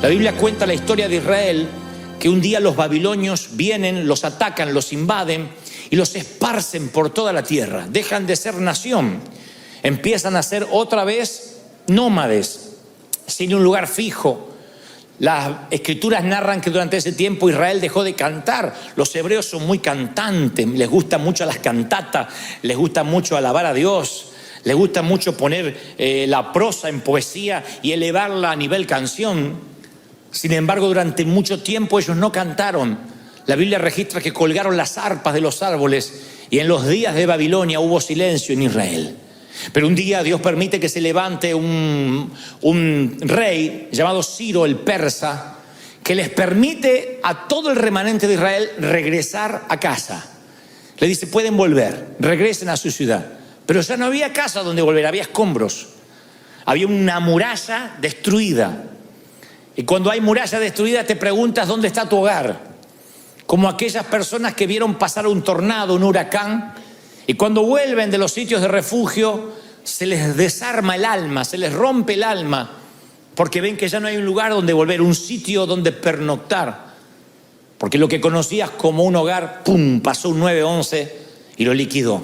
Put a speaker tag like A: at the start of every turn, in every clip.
A: La Biblia cuenta la historia de Israel, que un día los babilonios vienen, los atacan, los invaden y los esparcen por toda la tierra. Dejan de ser nación, empiezan a ser otra vez nómades, sin un lugar fijo. Las escrituras narran que durante ese tiempo Israel dejó de cantar. Los hebreos son muy cantantes, les gustan mucho las cantatas, les gusta mucho alabar a Dios, les gusta mucho poner la prosa en poesía y elevarla a nivel canción. Sin embargo, durante mucho tiempo ellos no cantaron. La Biblia registra que colgaron las arpas de los árboles y en los días de Babilonia hubo silencio en Israel. Pero un día Dios permite que se levante un rey llamado Ciro el persa, que les permite a todo el remanente de Israel regresar a casa. Le dice: pueden volver, regresen a su ciudad. Pero ya no había casa donde volver, había escombros. Había una muralla destruida. Y cuando hay muralla destruida te preguntas dónde está tu hogar. Como aquellas personas que vieron pasar un tornado, un huracán, y cuando vuelven de los sitios de refugio se les desarma el alma, se les rompe el alma, porque ven que ya no hay un lugar donde volver, un sitio donde pernoctar. Porque lo que conocías como un hogar, ¡pum!, pasó un 9/11 y lo liquidó.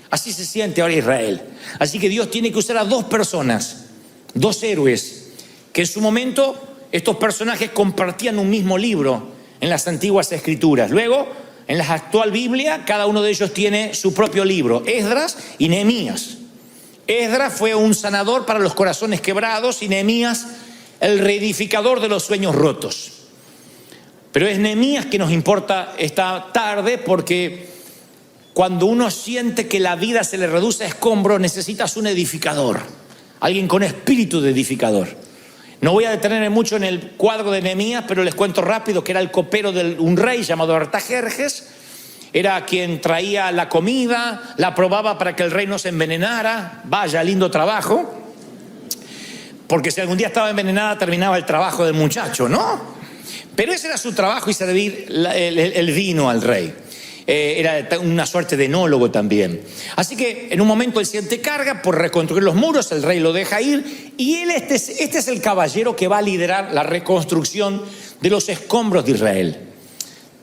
A: Así se siente ahora Israel. Así que Dios tiene que usar a dos personas, dos héroes, que en su momento estos personajes compartían un mismo libro en las antiguas escrituras. Luego, en la actual Biblia, cada uno de ellos tiene su propio libro: Esdras y Nehemías. Esdras fue un sanador para los corazones quebrados y Nehemías el reedificador de los sueños rotos. Pero es Nehemías que nos importa esta tarde, porque cuando uno siente que la vida se le reduce a escombros, necesitas un edificador, alguien con espíritu de edificador. No voy a detenerme mucho en el cuadro de Nehemías, pero les cuento rápido que era el copero de un rey llamado Artajerjes. Era quien traía la comida, la probaba para que el rey no se envenenara. Vaya, lindo trabajo. Porque si algún día estaba envenenada, terminaba el trabajo del muchacho, ¿no? Pero ese era su trabajo, y servir el vino al rey. Era una suerte de enólogo también. Así que en un momento él siente carga por reconstruir los muros, el rey lo deja ir, y él este es el caballero que va a liderar la reconstrucción de los escombros de Israel.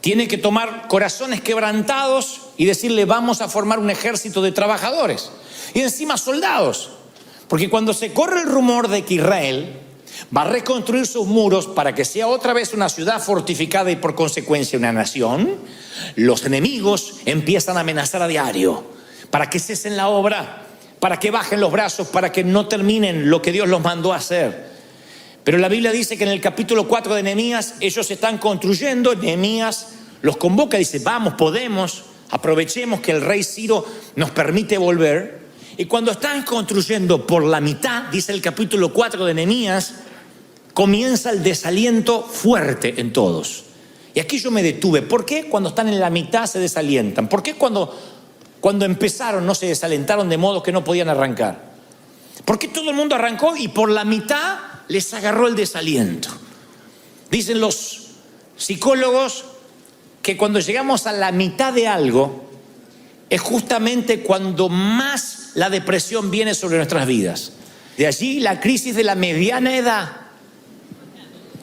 A: Tiene que tomar corazones quebrantados y decirle: vamos a formar un ejército de trabajadores y encima soldados, porque cuando se corre el rumor de que Israel va a reconstruir sus muros para que sea otra vez una ciudad fortificada y por consecuencia una nación, los enemigos empiezan a amenazar a diario para que cesen la obra, para que bajen los brazos, para que no terminen lo que Dios los mandó a hacer. Pero la Biblia dice que en el capítulo 4 de Nehemías ellos están construyendo. Nehemías los convoca y dice: vamos, podemos, aprovechemos que el rey Ciro nos permite volver. Y cuando están construyendo por la mitad, dice el capítulo 4 de Nehemías, comienza el desaliento fuerte en todos. Y aquí yo me detuve. ¿Por qué cuando están en la mitad se desalientan? ¿Por qué cuando empezaron no se desalentaron de modo que no podían arrancar? ¿Por qué todo el mundo arrancó y por la mitad les agarró el desaliento? Dicen los psicólogos que cuando llegamos a la mitad de algo es justamente cuando más la depresión viene sobre nuestras vidas. De allí la crisis de la mediana edad.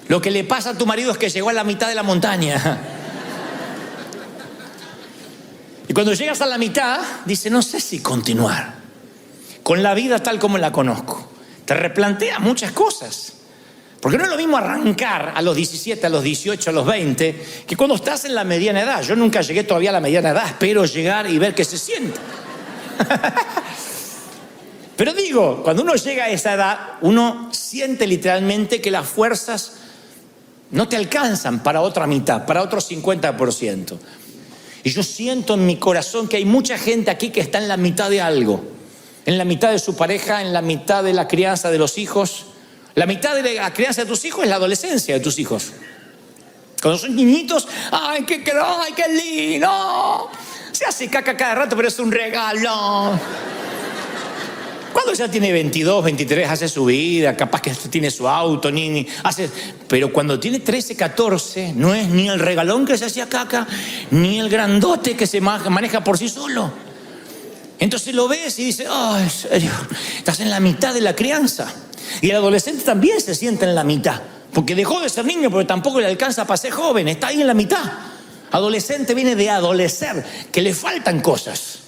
A: Lo que le pasa a tu marido es que llegó a la mitad de la montaña. Y cuando llegas a la mitad, dice: no sé si continuar con la vida tal como la conozco. Te replantea muchas cosas. Porque no es lo mismo arrancar a los 17, a los 18, a los 20, que cuando estás en la mediana edad. Yo nunca llegué todavía a la mediana edad, espero llegar y ver qué se siente. Pero digo, cuando uno llega a esa edad, uno siente literalmente que las fuerzas no te alcanzan para otra mitad, para otro 50%. Y yo siento en mi corazón que hay mucha gente aquí que está en la mitad de algo. En la mitad de su pareja, en la mitad de la crianza de los hijos. La mitad de la crianza de tus hijos es la adolescencia de tus hijos. Cuando son niñitos, ¡ay, qué lindo! Se hace caca cada rato, pero es un regalo. Cuando ya tiene 22, 23, hace su vida, capaz que tiene su auto, pero cuando tiene 13, 14, no es ni el regalón que se hacía caca, ni el grandote que se maneja por sí solo. Entonces lo ves y dices: oh, en serio, estás en la mitad de la crianza. Y el adolescente también se siente en la mitad, Porque dejó de ser niño, pero tampoco le alcanza para ser joven. Está ahí en la mitad. Adolescente viene de adolecer, que le faltan cosas.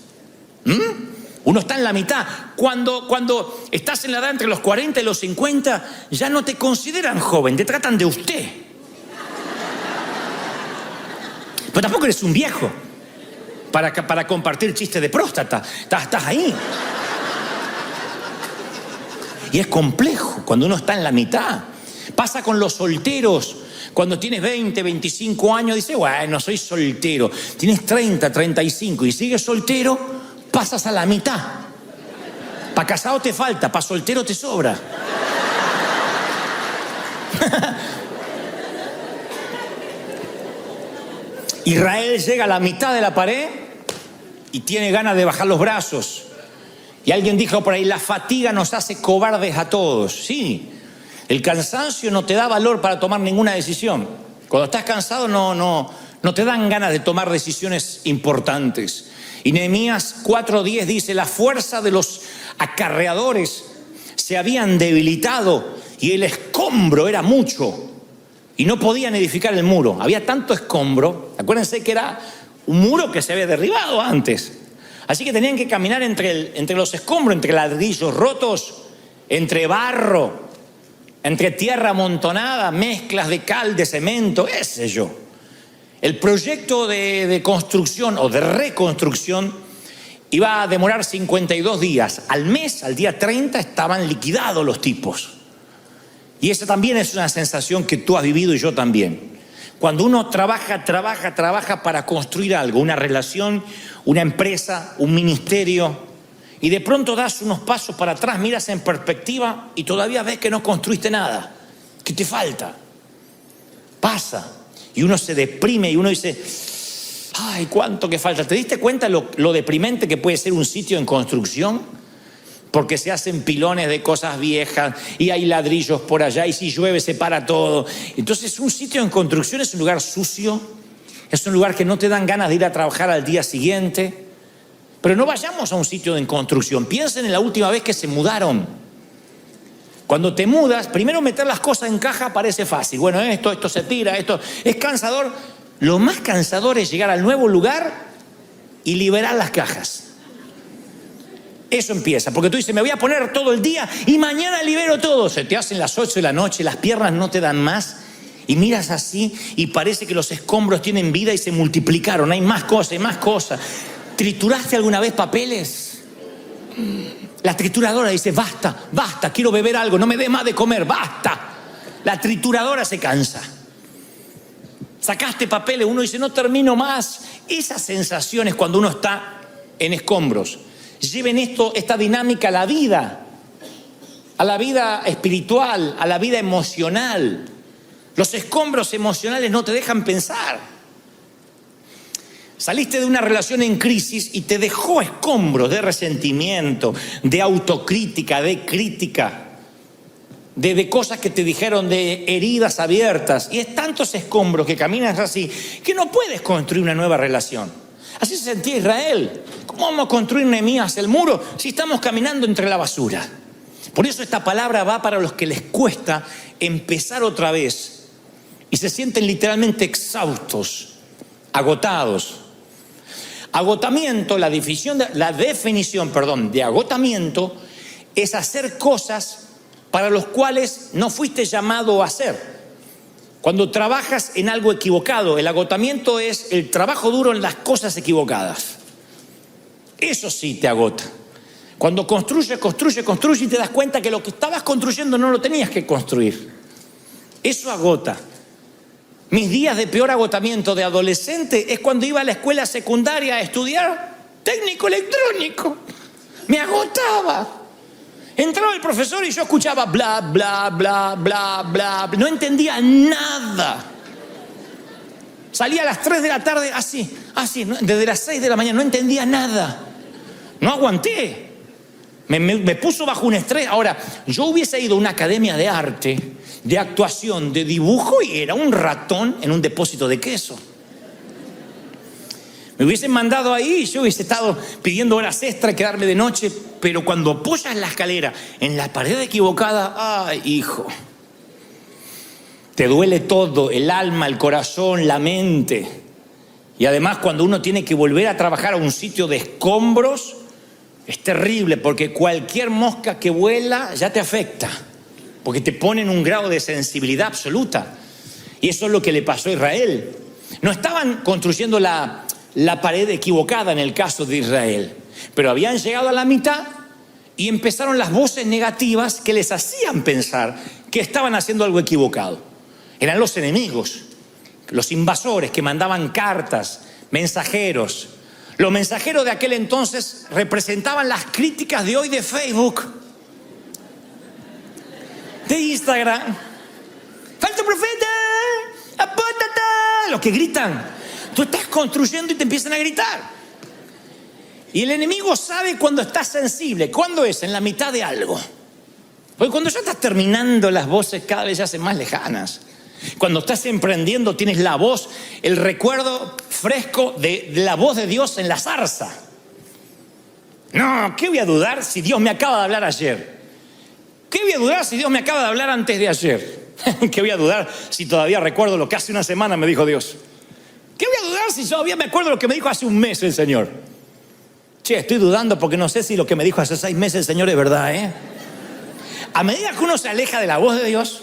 A: Uno está en la mitad. Cuando estás en la edad entre los 40 y los 50, ya no te consideran joven, te tratan de usted. Pero tampoco eres un viejo para compartir chistes de próstata. Estás ahí. Y es complejo cuando uno está en la mitad. Pasa con los solteros. Cuando tienes 20, 25 años, dices, bueno, soy soltero. Tienes 30, 35 y sigues soltero, pasas a la mitad. Para casado te falta, para soltero te sobra. Israel llega a la mitad de la pared y tiene ganas de bajar los brazos. Y alguien dijo por ahí, la fatiga nos hace cobardes a todos. Sí, el cansancio no te da valor para tomar ninguna decisión. Cuando estás cansado no te dan ganas de tomar decisiones importantes. Y Nehemías 4:10 dice, la fuerza de los acarreadores se habían debilitado y el escombro era mucho. Y no podían edificar el muro. Había tanto escombro. Acuérdense que era un muro que se había derribado antes. Así que tenían que caminar entre los escombros, entre ladrillos rotos, entre barro, entre tierra amontonada, mezclas de cal, de cemento, qué sé yo. El proyecto de construcción o de reconstrucción iba a demorar 52 días. Al mes, al día 30, estaban liquidados los tipos. Y esa también es una sensación que tú has vivido y yo también. Cuando uno trabaja para construir algo, una relación, una empresa, un ministerio, y de pronto das unos pasos para atrás, miras en perspectiva y todavía ves que no construiste nada, que te falta. Pasa. Y uno se deprime y uno dice, ay, cuánto que falta. ¿Te diste cuenta lo deprimente que puede ser un sitio en construcción? Porque se hacen pilones de cosas viejas y hay ladrillos por allá y si llueve se para todo. Entonces un sitio en construcción es un lugar sucio, es un lugar que no te dan ganas de ir a trabajar al día siguiente. Pero no vayamos a un sitio en construcción. Piensen en la última vez que se mudaron. Cuando te mudas, primero meter las cosas en caja parece fácil. Bueno, esto se tira, esto es cansador. Lo más cansador es llegar al nuevo lugar y liberar las cajas. Eso empieza, porque tú dices, me voy a poner todo el día y mañana libero todo. Se te hacen las 8 de la noche, las piernas no te dan más y miras así y parece que los escombros tienen vida y se multiplicaron. Hay más cosas, hay más cosas. ¿Trituraste alguna vez papeles? La trituradora dice, basta, quiero beber algo, no me dé más de comer, basta. La trituradora se cansa. Sacaste papeles, uno dice, no termino más. Esas sensaciones cuando uno está en escombros. Lleven esta dinámica a la vida espiritual, a la vida emocional. Los escombros emocionales no te dejan pensar. Saliste de una relación en crisis y te dejó escombros de resentimiento, de autocrítica, de crítica, de cosas que te dijeron, de heridas abiertas. Y es tantos escombros que caminas así que no puedes construir una nueva relación. Así se sentía Israel. ¿Cómo vamos a construir Nehemías el muro si estamos caminando entre la basura? Por eso esta palabra va para los que les cuesta empezar otra vez y se sienten literalmente exhaustos, agotados. Agotamiento, la definición de agotamiento es hacer cosas para los cuales no fuiste llamado a hacer. Cuando trabajas en algo equivocado, el agotamiento es el trabajo duro en las cosas equivocadas. Eso sí te agota. Cuando construyes y te das cuenta que lo que estabas construyendo no lo tenías que construir. Eso agota. Mis días de peor agotamiento de adolescente es cuando iba a la escuela secundaria a estudiar técnico electrónico. Me agotaba. Entraba el profesor y yo escuchaba bla, bla, bla, bla, bla. No entendía nada. Salía a las 3 de la tarde así, desde las 6 de la mañana. No entendía nada. No aguanté. Me puso bajo un estrés. Ahora, yo hubiese ido a una academia de arte, de actuación, de dibujo y era un ratón en un depósito de queso. Me hubiesen mandado ahí, yo hubiese estado pidiendo horas extra, quedarme de noche, pero cuando apoyas la escalera en la pared equivocada, ¡ay, hijo! te duele todo, el alma, el corazón, la mente. Y además cuando uno tiene que volver a trabajar a un sitio de escombros, es terrible porque cualquier mosca que vuela ya te afecta, porque te pone en un grado de sensibilidad absoluta. Y eso es lo que le pasó a Israel. No estaban construyendo la pared equivocada en el caso de Israel, pero habían llegado a la mitad y empezaron las voces negativas que les hacían pensar que estaban haciendo algo equivocado. Eran los enemigos, los invasores que mandaban cartas, mensajeros. Los mensajeros de aquel entonces representaban las críticas de hoy de Facebook, de Instagram. ¡Falso profeta! ¡Apóstate! Los que gritan. Tú estás construyendo y te empiezan a gritar. Y el enemigo sabe cuando estás sensible. ¿Cuándo es? En la mitad de algo. Porque cuando ya estás terminando, las voces cada vez se hacen más lejanas. Cuando estás emprendiendo, tienes la voz, el recuerdo fresco de la voz de Dios en la zarza. No, ¿qué voy a dudar si Dios me acaba de hablar ayer? ¿Qué voy a dudar si Dios me acaba de hablar antes de ayer? ¿Qué voy a dudar si todavía recuerdo lo que hace una semana me dijo Dios? ¿Qué voy a dudar si todavía me acuerdo lo que me dijo hace un mes el Señor? Che, estoy dudando porque no sé si lo que me dijo hace 6 meses el Señor es verdad, ¿eh? A medida que uno se aleja de la voz de Dios,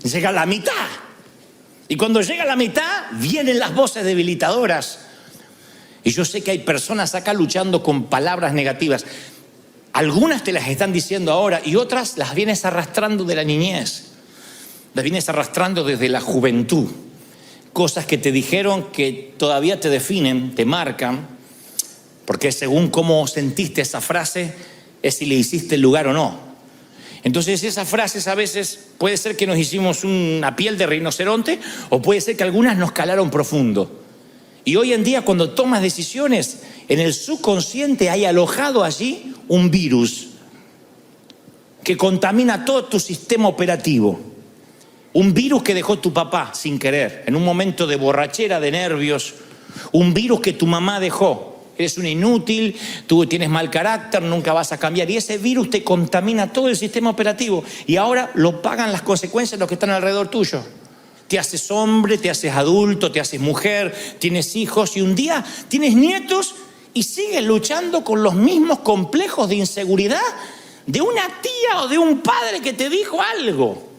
A: llega a la mitad. Y cuando llega a la mitad, vienen las voces debilitadoras. Y yo sé que hay personas acá luchando con palabras negativas. Algunas te las están diciendo ahora y otras las vienes arrastrando de la niñez. Las vienes arrastrando desde la juventud. Cosas que te dijeron que todavía te definen, te marcan, porque según cómo sentiste esa frase, es si le hiciste el lugar o no. Entonces esas frases a veces puede ser que nos hicimos una piel de rinoceronte o puede ser que algunas nos calaron profundo. Y hoy en día cuando tomas decisiones, en el subconsciente hay alojado allí un virus que contamina todo tu sistema operativo. Un virus que dejó tu papá sin querer, en un momento de borrachera, de nervios. Un virus que tu mamá dejó. Eres un inútil, tú tienes mal carácter, nunca vas a cambiar. Y ese virus te contamina todo el sistema operativo. Y ahora lo pagan las consecuencias los que están alrededor tuyo. Te haces hombre, te haces adulto, te haces mujer, tienes hijos y un día tienes nietos y sigues luchando con los mismos complejos de inseguridad de una tía o de un padre que te dijo algo.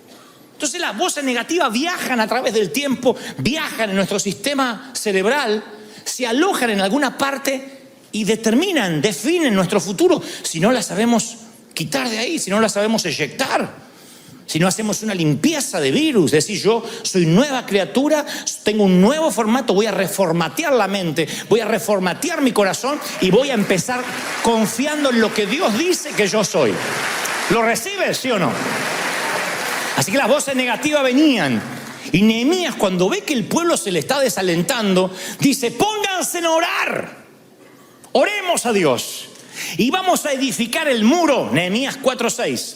A: Entonces las voces negativas viajan a través del tiempo, viajan en nuestro sistema cerebral, se alojan en alguna parte y definen nuestro futuro si no las sabemos quitar de ahí, si no las sabemos eyectar, si no hacemos una limpieza de virus. Es decir, yo soy nueva criatura, tengo un nuevo formato, voy a reformatear la mente, voy a reformatear mi corazón y voy a empezar confiando en lo que Dios dice que yo soy. ¿Lo recibes, sí o no? Así que las voces negativas venían. Y Nehemías, cuando ve que el pueblo se le está desalentando, dice: pónganse a orar, oremos a Dios y vamos a edificar el muro. Nehemías 4:6.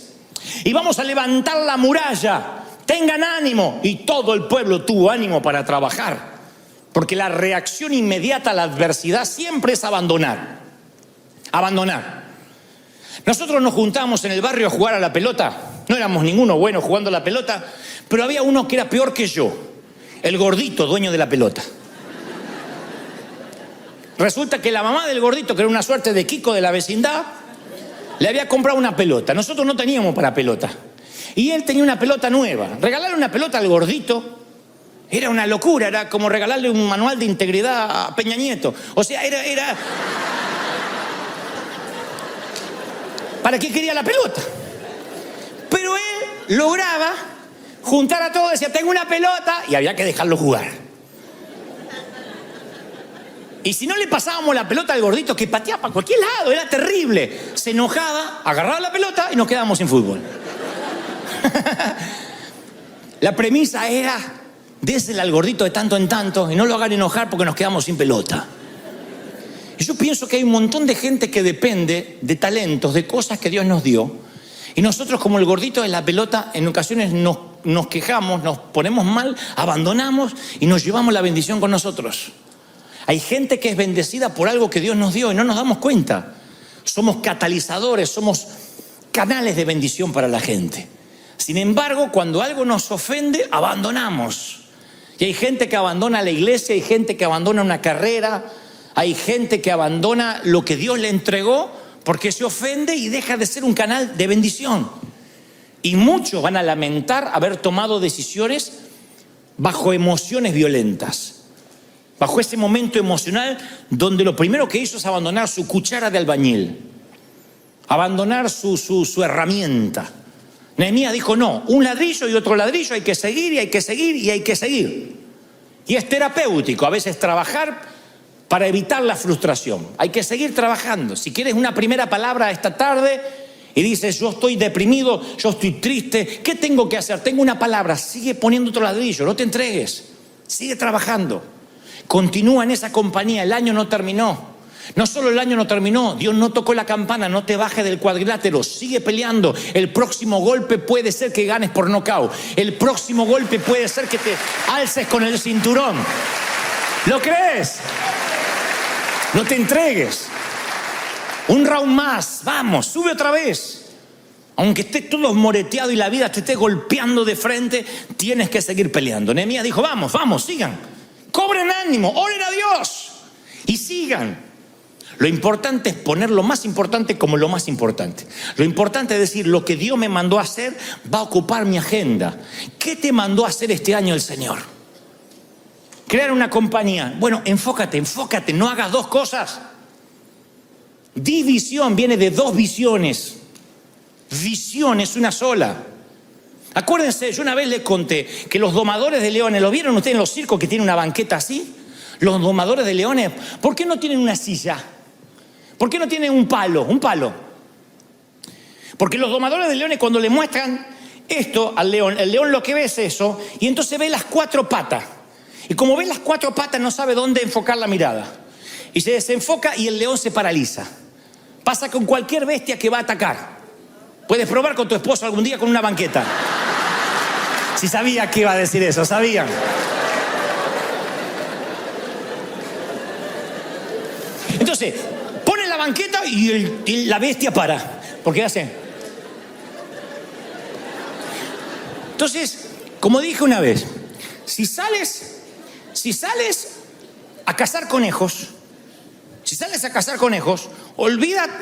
A: Y vamos a levantar la muralla, tengan ánimo. Y todo el pueblo tuvo ánimo para trabajar, porque la reacción inmediata a la adversidad siempre es abandonar. Nosotros nos juntamos en el barrio a jugar a la pelota. No éramos ninguno bueno jugando a la pelota, pero había uno que era peor que yo, el gordito, dueño de la pelota. Resulta que la mamá del gordito, que era una suerte de Kiko de la vecindad, le había comprado una pelota. Nosotros no teníamos para pelota. Y él tenía una pelota nueva. Regalarle una pelota al gordito era una locura, era como regalarle un manual de integridad a Peña Nieto. O sea, era... ¿Para qué quería la pelota? Pero él lograba juntar a todos, decía: tengo una pelota, y había que dejarlo jugar. Y si no le pasábamos la pelota al gordito, que pateaba para cualquier lado, era terrible. Se enojaba, agarraba la pelota y nos quedábamos sin fútbol. La premisa era: désela al gordito de tanto en tanto y no lo hagan enojar porque nos quedamos sin pelota. Y yo pienso que hay un montón de gente que depende de talentos, de cosas que Dios nos dio. Y nosotros, como el gordito de la pelota, en ocasiones nos quejamos, nos ponemos mal, abandonamos y nos llevamos la bendición con nosotros. Hay gente que es bendecida por algo que Dios nos dio y no nos damos cuenta. Somos catalizadores, somos canales de bendición para la gente. Sin embargo, cuando algo nos ofende, abandonamos. Y hay gente que abandona la iglesia, hay gente que abandona una carrera, hay gente que abandona lo que Dios le entregó porque se ofende y deja de ser un canal de bendición. Y muchos van a lamentar haber tomado decisiones bajo emociones violentas, bajo ese momento emocional donde lo primero que hizo es abandonar su cuchara de albañil, abandonar su herramienta. Nehemías dijo: no, un ladrillo y otro ladrillo, hay que seguir y hay que seguir y hay que seguir. Y es terapéutico a veces trabajar para evitar la frustración. Hay que seguir trabajando. Si quieres una primera palabra esta tarde y dices: yo estoy deprimido, yo estoy triste, ¿qué tengo que hacer? Tengo una palabra: sigue poniendo otro ladrillo, no te entregues, sigue trabajando, continúa en esa compañía. El año no terminó. No solo el año no terminó, Dios no tocó la campana, no te bajes del cuadrilátero, sigue peleando. El próximo golpe puede ser que ganes por nocaut. El próximo golpe puede ser que te alces con el cinturón. ¿Lo crees? No te entregues. Un round más, vamos, sube otra vez. Aunque estés todo moreteado y la vida te esté golpeando de frente, tienes que seguir peleando. Nehemías dijo: vamos, vamos, sigan. Cobren ánimo, oren a Dios y sigan. Lo importante es poner lo más importante como lo más importante. Lo importante es decir: lo que Dios me mandó a hacer va a ocupar mi agenda. ¿Qué te mandó a hacer este año el Señor? Crear una compañía. Bueno, enfócate, no hagas dos cosas. División viene de dos visiones. Visión es una sola. Acuérdense, yo una vez les conté que los domadores de leones, ¿lo vieron ustedes en los circos que tienen una banqueta así? Los domadores de leones, ¿por qué no tienen una silla? ¿Por qué no tienen un palo? Porque los domadores de leones, cuando le muestran esto al león, el león lo que ve es eso, y entonces ve las cuatro patas. Y como ve las cuatro patas, no sabe dónde enfocar la mirada. Y se desenfoca y el león se paraliza. Pasa con cualquier bestia que va a atacar. Puedes probar con tu esposo algún día con una banqueta. Si sabía que iba a decir eso, sabían. Entonces, pone la banqueta y la bestia para. ¿Por qué hace? Entonces, como dije una vez, si sales a cazar conejos,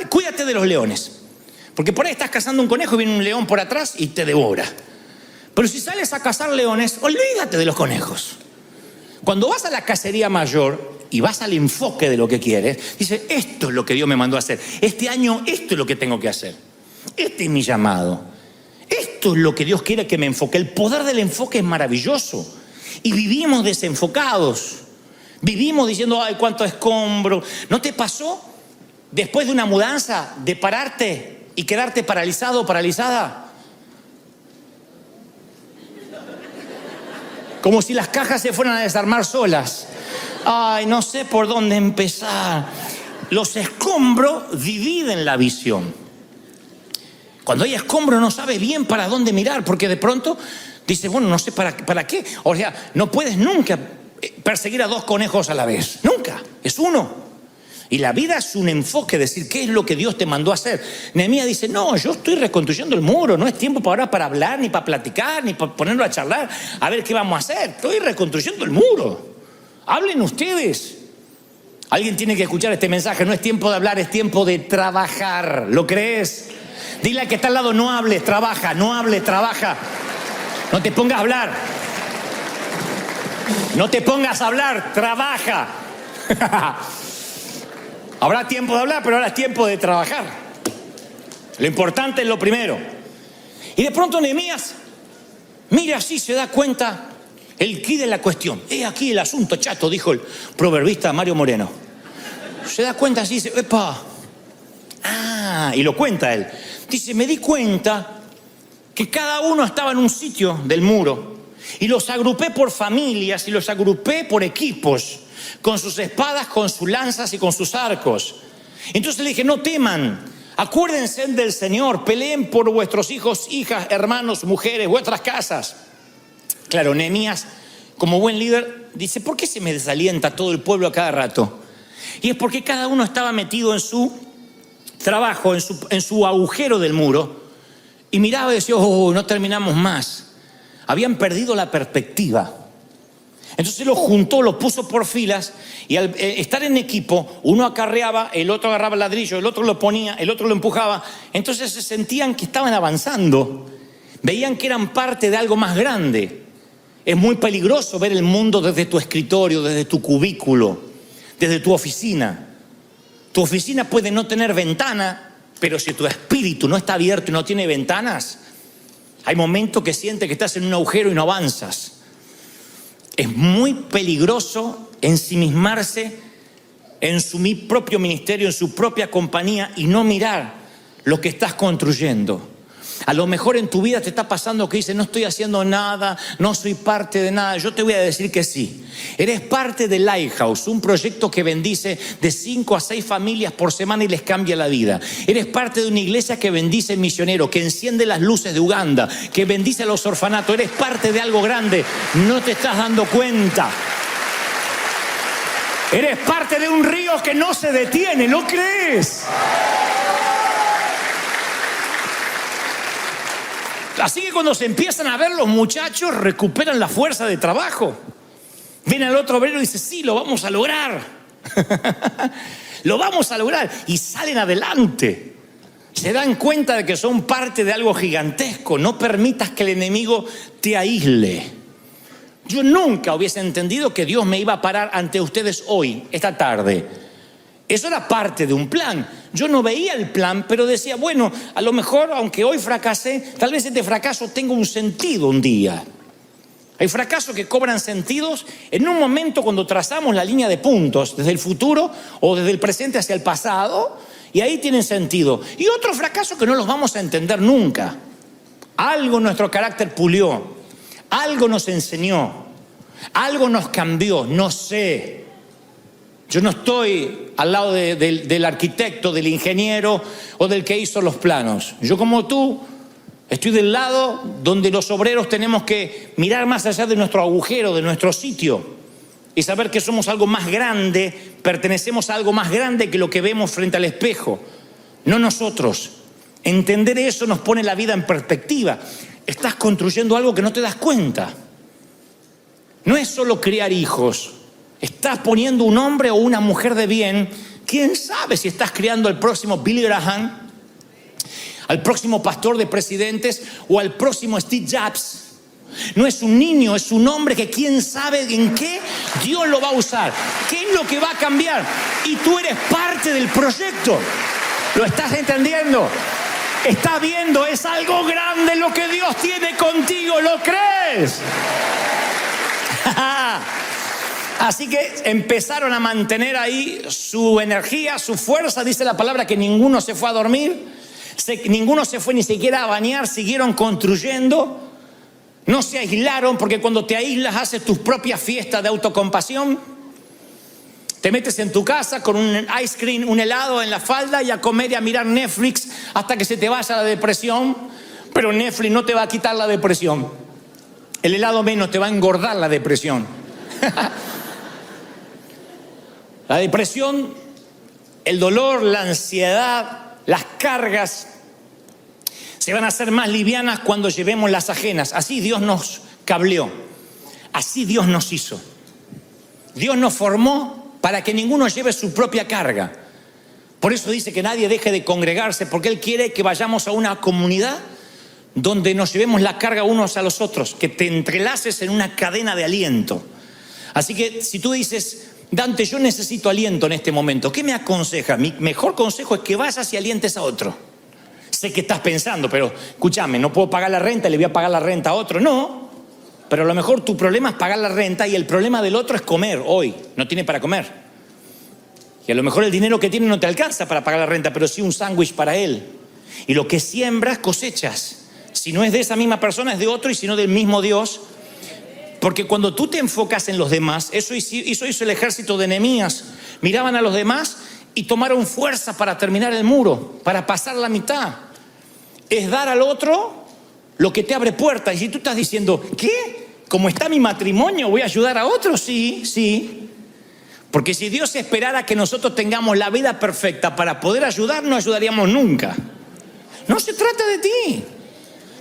A: cuídate de los leones. Porque por ahí estás cazando un conejo y viene un león por atrás y te devora. Pero si sales a cazar leones, olvídate de los conejos. Cuando vas a la cacería mayor y vas al enfoque de lo que quieres, dices: esto es lo que Dios me mandó a hacer. Este año esto es lo que tengo que hacer. Este es mi llamado. Esto es lo que Dios quiere que me enfoque. El poder del enfoque es maravilloso. Y vivimos desenfocados. Vivimos diciendo: ay, cuánto escombro. ¿No te pasó después de una mudanza de pararte y quedarte paralizado o paralizada? Como si las cajas se fueran a desarmar solas. Ay, no sé por dónde empezar. Los escombros dividen la visión. Cuando hay escombro no sabes bien para dónde mirar, porque de pronto dices: bueno, no sé para qué. O sea, no puedes nunca perseguir a dos conejos a la vez. Nunca, es uno. Y la vida es un enfoque, decir: ¿qué es lo que Dios te mandó a hacer? Nehemías dice: no, yo estoy reconstruyendo el muro, no es tiempo ahora para hablar, ni para platicar, ni para ponerlo a charlar, a ver qué vamos a hacer. Estoy reconstruyendo el muro. Hablen ustedes. Alguien tiene que escuchar este mensaje. No es tiempo de hablar, es tiempo de trabajar. ¿Lo crees? Dile al que está al lado: no hables, trabaja, no hables, trabaja. No te pongas a hablar. No te pongas a hablar, trabaja. Habrá tiempo de hablar, pero ahora es tiempo de trabajar. Lo importante es lo primero. Y de pronto Nehemías, mira, así se da cuenta el quid de la cuestión. He aquí el asunto, chato, dijo el proverbista Mario Moreno. Se da cuenta así, dice: epa. Y lo cuenta él. Dice: me di cuenta que cada uno estaba en un sitio del muro y los agrupé por familias y los agrupé por equipos, con sus espadas, con sus lanzas y con sus arcos. Entonces le dije: no teman, acuérdense del Señor, peleen por vuestros hijos, hijas, hermanos, mujeres, vuestras casas. Claro, Nehemías, como buen líder, dice: ¿por qué se me desalienta todo el pueblo a cada rato? Y es porque cada uno estaba metido en su trabajo, en su agujero del muro, Y miraba y decía, oh, no terminamos más. Habían perdido la perspectiva. Entonces los juntó, los puso por filas y al estar en equipo, uno acarreaba, el otro agarraba el ladrillo, el otro lo ponía, el otro lo empujaba. Entonces se sentían que estaban avanzando, veían que eran parte de algo más grande. Es muy peligroso ver el mundo desde tu escritorio, desde tu cubículo, desde tu oficina. Tu oficina puede no tener ventana, pero si tu espíritu no está abierto y no tiene ventanas, hay momentos que sientes que estás en un agujero y no avanzas. Es muy peligroso ensimismarse en su propio ministerio, en su propia compañía y no mirar lo que estás construyendo. A lo mejor en tu vida te está pasando que dices, no estoy haciendo nada, no soy parte de nada. Yo te voy a decir que sí. Eres parte de Lighthouse, un proyecto que bendice de 5 a 6 familias por semana y les cambia la vida. Eres parte de una iglesia que bendice misioneros, que enciende las luces de Uganda, que bendice a los orfanatos. Eres parte de algo grande, no te estás dando cuenta. Eres parte de un río que no se detiene, ¿no crees? Así que cuando se empiezan a ver, los muchachos recuperan la fuerza de trabajo. Ven al otro obrero y dicen, sí, lo vamos a lograr. Lo vamos a lograr. Y salen adelante. Se dan cuenta de que son parte de algo gigantesco. No permitas que el enemigo te aísle. Yo nunca hubiese entendido que Dios me iba a parar ante ustedes hoy, esta tarde. Eso era parte de un plan. Yo no veía el plan, pero decía, bueno, a lo mejor, aunque hoy fracasé, tal vez este fracaso tenga un sentido un día. Hay fracasos que cobran sentidos en un momento cuando trazamos la línea de puntos, desde el futuro o desde el presente hacia el pasado, y ahí tienen sentido. Y otros fracasos que no los vamos a entender nunca. Algo nuestro carácter pulió, algo nos enseñó, algo nos cambió, no sé. Yo no estoy al lado del arquitecto, del ingeniero o del que hizo los planos. Yo, como tú, estoy del lado donde los obreros tenemos que mirar más allá de nuestro agujero, de nuestro sitio, y saber que somos algo más grande, pertenecemos a algo más grande que lo que vemos frente al espejo, no nosotros. Entender eso nos pone la vida en perspectiva. Estás construyendo algo que no te das cuenta. No es solo criar hijos. Estás poniendo un hombre o una mujer de bien. ¿Quién sabe si estás criando al próximo Billy Graham, al próximo pastor de presidentes o al próximo Steve Jobs? No es un niño, es un hombre que quién sabe en qué Dios lo va a usar, qué es lo que va a cambiar. Y tú eres parte del proyecto. ¿Lo estás entendiendo? Estás viendo, es algo grande lo que Dios tiene contigo, ¿lo crees? Así que empezaron a mantener ahí su energía, su fuerza. Dice la palabra que ninguno se fue a dormir, ninguno se fue ni siquiera a bañar, siguieron construyendo. No se aislaron, porque cuando te aíslas haces tus propias fiestas de autocompasión. Te metes en tu casa con un ice cream, un helado en la falda y a comer y a mirar Netflix hasta que se te vaya la depresión. Pero Netflix no te va a quitar la depresión. El helado menos, te va a engordar la depresión. La depresión, el dolor, la ansiedad, las cargas se van a hacer más livianas cuando llevemos las ajenas. Así Dios nos cableó, así Dios nos hizo. Dios nos formó para que ninguno lleve su propia carga. Por eso dice que nadie deje de congregarse, porque Él quiere que vayamos a una comunidad donde nos llevemos la carga unos a los otros, que te entrelaces en una cadena de aliento. Así que si tú dices, Dante, yo necesito aliento en este momento, ¿qué me aconseja? Mi mejor consejo es que vayas y alientes a otro. Sé que estás pensando, pero escúchame, no puedo pagar la renta, le voy a pagar la renta a otro. No, pero a lo mejor tu problema es pagar la renta y el problema del otro es comer hoy. No tiene para comer. Y a lo mejor el dinero que tiene no te alcanza para pagar la renta, pero sí un sándwich para él. Y lo que siembras, cosechas. Si no es de esa misma persona, es de otro, y si no del mismo Dios. Porque cuando tú te enfocas en los demás, eso hizo el ejército de Nehemías. Miraban a los demás y tomaron fuerza para terminar el muro, para pasar la mitad. Es dar al otro lo que te abre puertas. Y si tú estás diciendo, ¿qué? ¿Cómo está mi matrimonio? ¿Voy a ayudar a otros? Sí. Porque si Dios esperara que nosotros tengamos la vida perfecta para poder ayudar, no ayudaríamos nunca. No se trata de ti.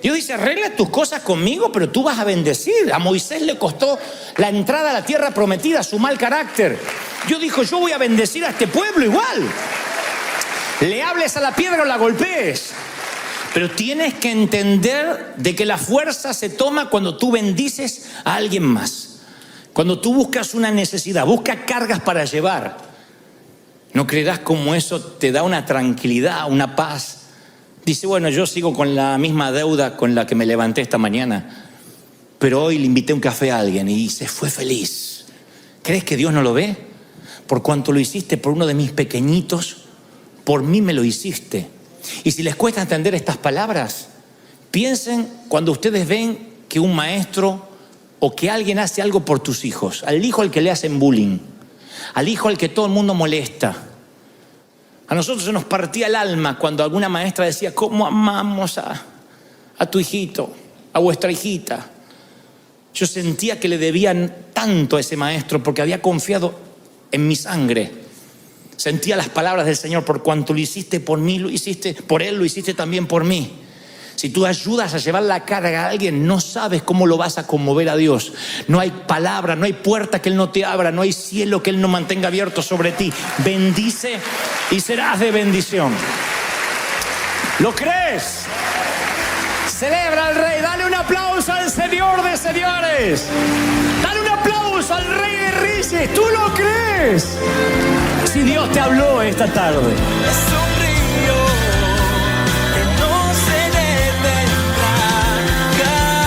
A: Dios dice, arregla tus cosas conmigo, pero tú vas a bendecir. A Moisés le costó la entrada a la tierra prometida, su mal carácter. Dios dijo, yo voy a bendecir a este pueblo igual. Le hables a la piedra o la golpees. Pero tienes que entender de que la fuerza se toma cuando tú bendices a alguien más. Cuando tú buscas una necesidad, buscas cargas para llevar. No creerás cómo eso te da una tranquilidad, una paz. Dice, bueno, yo sigo con la misma deuda con la que me levanté esta mañana, pero hoy le invité un café a alguien y se fue feliz. ¿Crees que Dios no lo ve? Por cuanto lo hiciste por uno de mis pequeñitos, por mí me lo hiciste. Y si les cuesta entender estas palabras, piensen cuando ustedes ven que un maestro o que alguien hace algo por tus hijos, al hijo al que le hacen bullying, al hijo al que todo el mundo molesta. A nosotros se nos partía el alma cuando alguna maestra decía, ¿cómo amamos a tu hijito, a vuestra hijita? Yo sentía que le debían tanto a ese maestro porque había confiado en mi sangre. Sentía las palabras del Señor, por cuanto lo hiciste por mí, lo hiciste por Él, lo hiciste también por mí. Si tú ayudas a llevar la carga a alguien, no sabes cómo lo vas a conmover a Dios. No hay palabra, no hay puerta que Él no te abra, no hay cielo que Él no mantenga abierto sobre ti. Bendice y serás de bendición. ¿Lo crees? Celebra al Rey, dale un aplauso al Señor de señores. Dale un aplauso al Rey de Reyes. ¿Tú lo crees? Si Dios te habló esta tarde.
B: Es un río que no se detendrá jamás.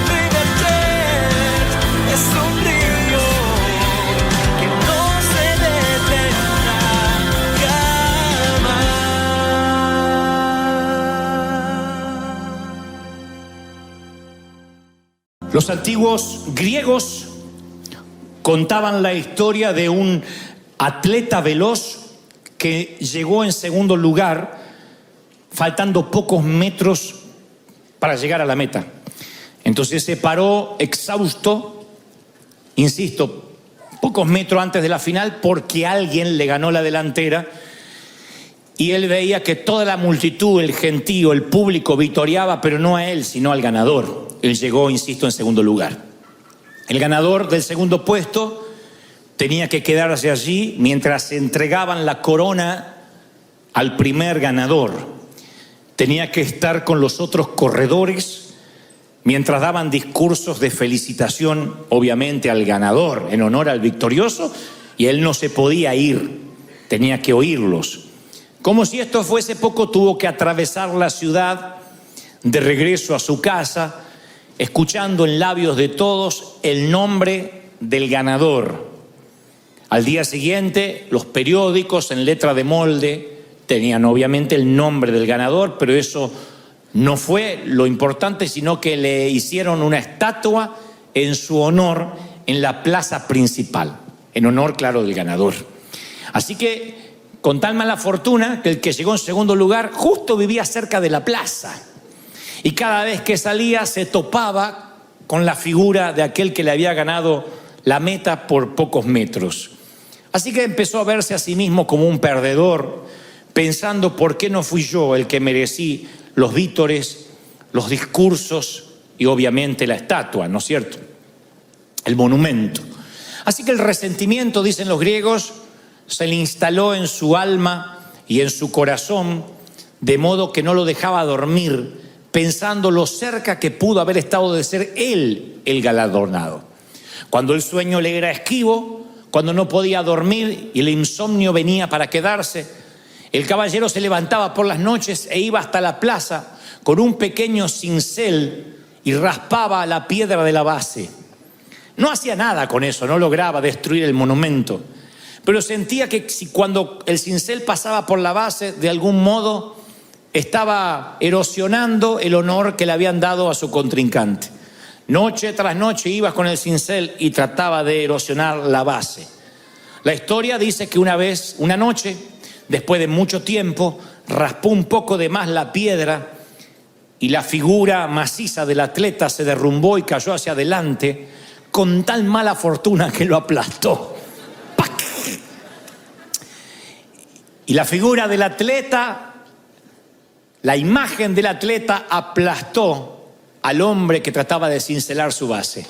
B: River Church es un río que no se detendrá jamás.
A: Los antiguos griegos contaban la historia de un atleta veloz que llegó en segundo lugar, faltando pocos metros para llegar a la meta. Entonces se paró exhausto, insisto, pocos metros antes de la final, porque alguien le ganó la delantera. Y él veía que toda la multitud, el gentío, el público victoriaba, pero no a él, sino al ganador. Él llegó, insisto, en segundo lugar. El ganador del segundo puesto tenía que quedarse allí mientras se entregaban la corona al primer ganador. Tenía que estar con los otros corredores mientras daban discursos de felicitación, obviamente, al ganador, en honor al victorioso, y él no se podía ir, tenía que oírlos. Como si esto fuese poco, tuvo que atravesar la ciudad de regreso a su casa, escuchando en labios de todos el nombre del ganador. Al día siguiente, los periódicos en letra de molde tenían obviamente el nombre del ganador, pero eso no fue lo importante, sino que le hicieron una estatua en su honor en la plaza principal, en honor, claro, del ganador. Así que, con tal mala fortuna que el que llegó en segundo lugar justo vivía cerca de la plaza. Y cada vez que salía se topaba con la figura de aquel que le había ganado la meta por pocos metros. Así que empezó a verse a sí mismo como un perdedor, pensando por qué no fui yo el que merecí los vítores, los discursos y obviamente la estatua, ¿no es cierto? El monumento. Así que el resentimiento, dicen los griegos, se le instaló en su alma y en su corazón, de modo que no lo dejaba dormir, pensando lo cerca que pudo haber estado de ser él el galardonado. Cuando el sueño le era esquivo, cuando no podía dormir y el insomnio venía para quedarse, el caballero se levantaba por las noches e iba hasta la plaza con un pequeño cincel y raspaba la piedra de la base. No hacía nada con eso, no lograba destruir el monumento, pero sentía que si cuando el cincel pasaba por la base, de algún modo estaba erosionando el honor que le habían dado a su contrincante. Noche tras noche iba con el cincel y trataba de erosionar la base. La historia dice que una noche, después de mucho tiempo, raspó un poco de más la piedra y la figura maciza del atleta se derrumbó y cayó hacia adelante con tal mala fortuna que lo aplastó. ¡Pac! Y la figura del atleta, la imagen del atleta aplastó al hombre que trataba de cincelar su base.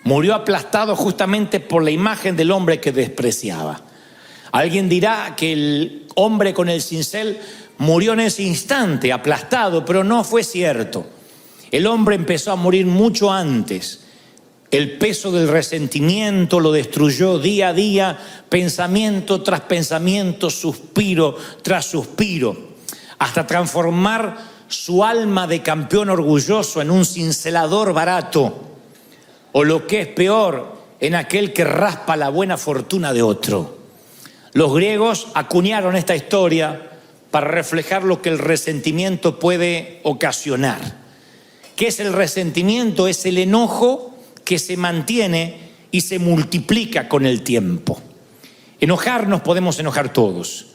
A: Murió aplastado justamente por la imagen del hombre que despreciaba. Alguien dirá que el hombre con el cincel murió en ese instante, aplastado, pero no fue cierto. El hombre empezó a morir mucho antes. El peso del resentimiento lo destruyó día a día, pensamiento tras pensamiento, suspiro tras suspiro, hasta transformar su alma de campeón orgulloso en un cincelador barato, o lo que es peor, en aquel que raspa la buena fortuna de otro. Los griegos acuñaron esta historia para reflejar lo que el resentimiento puede ocasionar. ¿Qué es el resentimiento? Es el enojo que se mantiene y se multiplica con el tiempo. Enojarnos podemos enojar todos.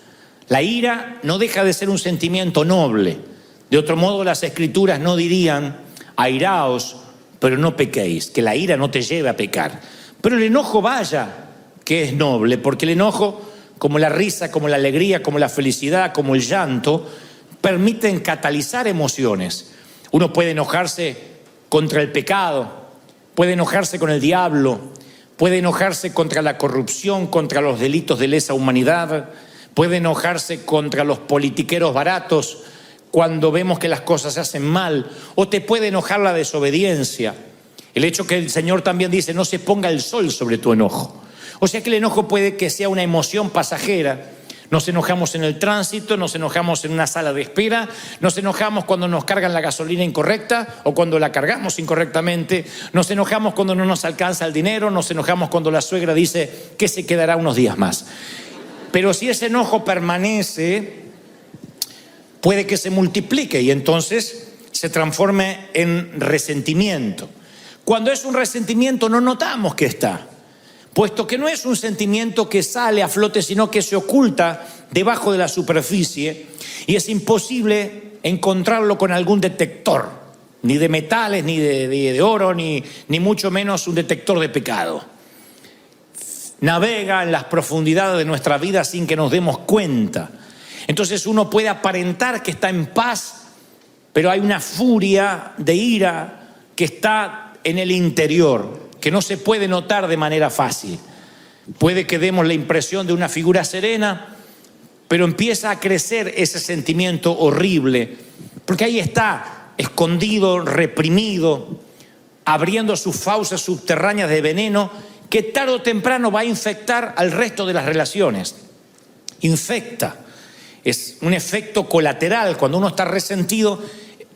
A: La ira no deja de ser un sentimiento noble. De otro modo, las Escrituras no dirían: airaos, pero no pequéis, que la ira no te lleve a pecar. Pero el enojo, vaya, que es noble, porque el enojo, como la risa, como la alegría, como la felicidad, como el llanto, permiten catalizar emociones. Uno puede enojarse contra el pecado, puede enojarse con el diablo, puede enojarse contra la corrupción, contra los delitos de lesa humanidad, puede enojarse contra los politiqueros baratos cuando vemos que las cosas se hacen mal, o te puede enojar la desobediencia. El hecho que el Señor también dice: no se ponga el sol sobre tu enojo. O sea que el enojo puede que sea una emoción pasajera. Nos enojamos en el tránsito, nos enojamos en una sala de espera, nos enojamos cuando nos cargan la gasolina incorrecta o cuando la cargamos incorrectamente, nos enojamos cuando no nos alcanza el dinero, nos enojamos cuando la suegra dice que se quedará unos días más. Pero si ese enojo permanece, puede que se multiplique y entonces se transforme en resentimiento. Cuando es un resentimiento no notamos que está, puesto que no es un sentimiento que sale a flote, sino que se oculta debajo de la superficie y es imposible encontrarlo con algún detector, ni de metales, ni de oro, ni mucho menos un detector de pecado. Navega en las profundidades de nuestra vida sin que nos demos cuenta. Entonces uno puede aparentar que está en paz, pero hay una furia de ira que está en el interior, que no se puede notar de manera fácil. Puede que demos la impresión de una figura serena, pero empieza a crecer ese sentimiento horrible, porque ahí está, escondido, reprimido, abriendo sus fauces subterráneas de veneno, que tarde o temprano va a infectar al resto de las relaciones. Infecta. Es un efecto colateral. Cuando uno está resentido,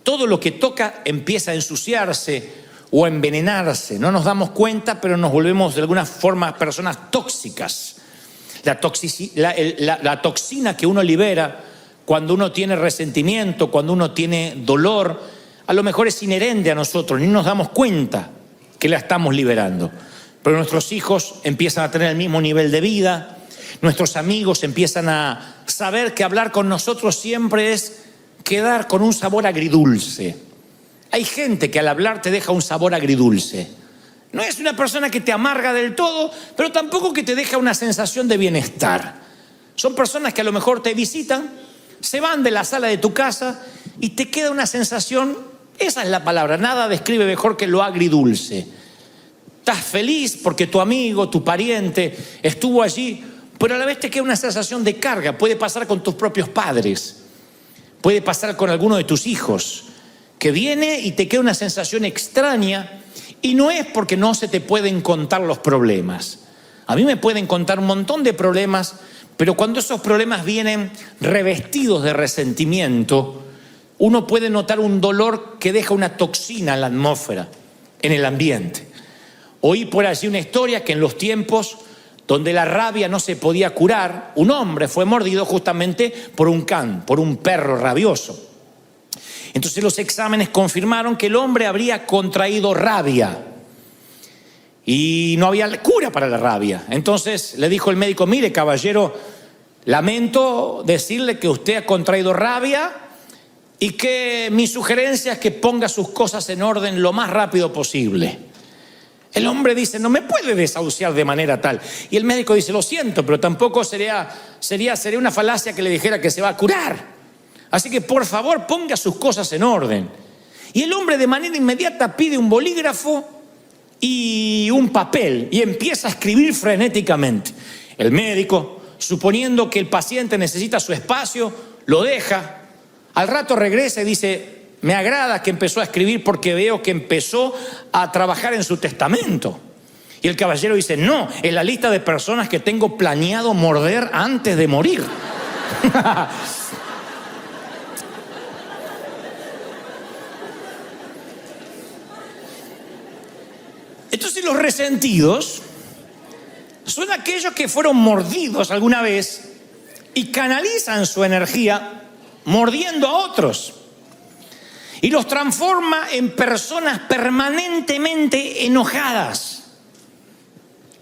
A: todo lo que toca empieza a ensuciarse o a envenenarse. No nos damos cuenta, pero nos volvemos de alguna forma personas tóxicas. La toxina que uno libera cuando uno tiene resentimiento, cuando uno tiene dolor, a lo mejor es inherente a nosotros, ni nos damos cuenta que la estamos liberando. Pero nuestros hijos empiezan a tener el mismo nivel de vida, nuestros amigos empiezan a saber que hablar con nosotros siempre es quedar con un sabor agridulce. Hay gente que al hablar te deja un sabor agridulce. No es una persona que te amarga del todo, pero tampoco que te deja una sensación de bienestar. Son personas que a lo mejor te visitan, se van de la sala de tu casa y te queda una sensación, esa es la palabra, nada describe mejor que lo agridulce. Estás feliz porque tu amigo, tu pariente estuvo allí, pero a la vez te queda una sensación de carga. Puede pasar con tus propios padres, puede pasar con alguno de tus hijos, que viene y te queda una sensación extraña, y no es porque no se te pueden contar los problemas. A mí me pueden contar un montón de problemas, pero cuando esos problemas vienen revestidos de resentimiento, uno puede notar un dolor que deja una toxina en la atmósfera, en el ambiente. Oí por allí una historia que en los tiempos donde la rabia no se podía curar, un hombre fue mordido justamente por un can, por un perro rabioso. Entonces los exámenes confirmaron que el hombre habría contraído rabia y no había cura para la rabia. Entonces le dijo el médico: mire, caballero, lamento decirle que usted ha contraído rabia y que mi sugerencia es que ponga sus cosas en orden lo más rápido posible. El hombre dice, no me puede desahuciar de manera tal. Y el médico dice, lo siento, pero tampoco sería una falacia que le dijera que se va a curar. Así que por favor ponga sus cosas en orden. Y el hombre de manera inmediata pide un bolígrafo y un papel y empieza a escribir frenéticamente. El médico, suponiendo que el paciente necesita su espacio, lo deja. Al rato regresa y dice, me agrada que empezó a escribir porque veo que empezó a trabajar en su testamento. Y el caballero dice, no, es la lista de personas que tengo planeado morder antes de morir. Entonces los resentidos son aquellos que fueron mordidos alguna vez y canalizan su energía mordiendo a otros. Y los transforma en personas permanentemente enojadas.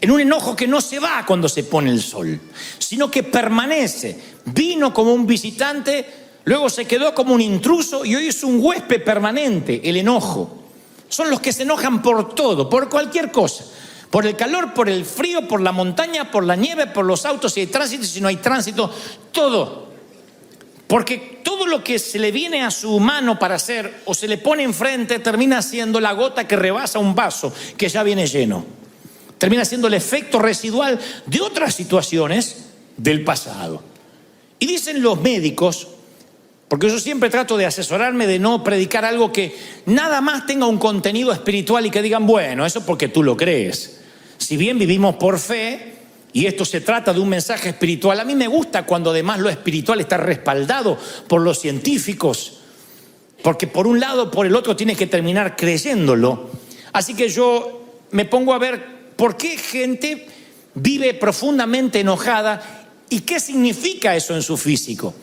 A: En un enojo que no se va cuando se pone el sol, sino que permanece. Vino como un visitante, luego se quedó como un intruso y hoy es un huésped permanente, el enojo. Son los que se enojan por todo, por cualquier cosa. Por el calor, por el frío, por la montaña, por la nieve, por los autos, si hay tránsito, si no hay tránsito, todo. Porque todo lo que se le viene a su mano para hacer o se le pone enfrente termina siendo la gota que rebasa un vaso que ya viene lleno. Termina siendo el efecto residual de otras situaciones del pasado. Y dicen los médicos, porque yo siempre trato de asesorarme de no predicar algo que nada más tenga un contenido espiritual y que digan, bueno, eso porque tú lo crees. Si bien vivimos por fe y esto se trata de un mensaje espiritual, a mí me gusta cuando además lo espiritual está respaldado por los científicos, porque por un lado o por el otro tienes que terminar creyéndolo. Así que yo me pongo a ver por qué gente vive profundamente enojada y qué significa eso en su físico.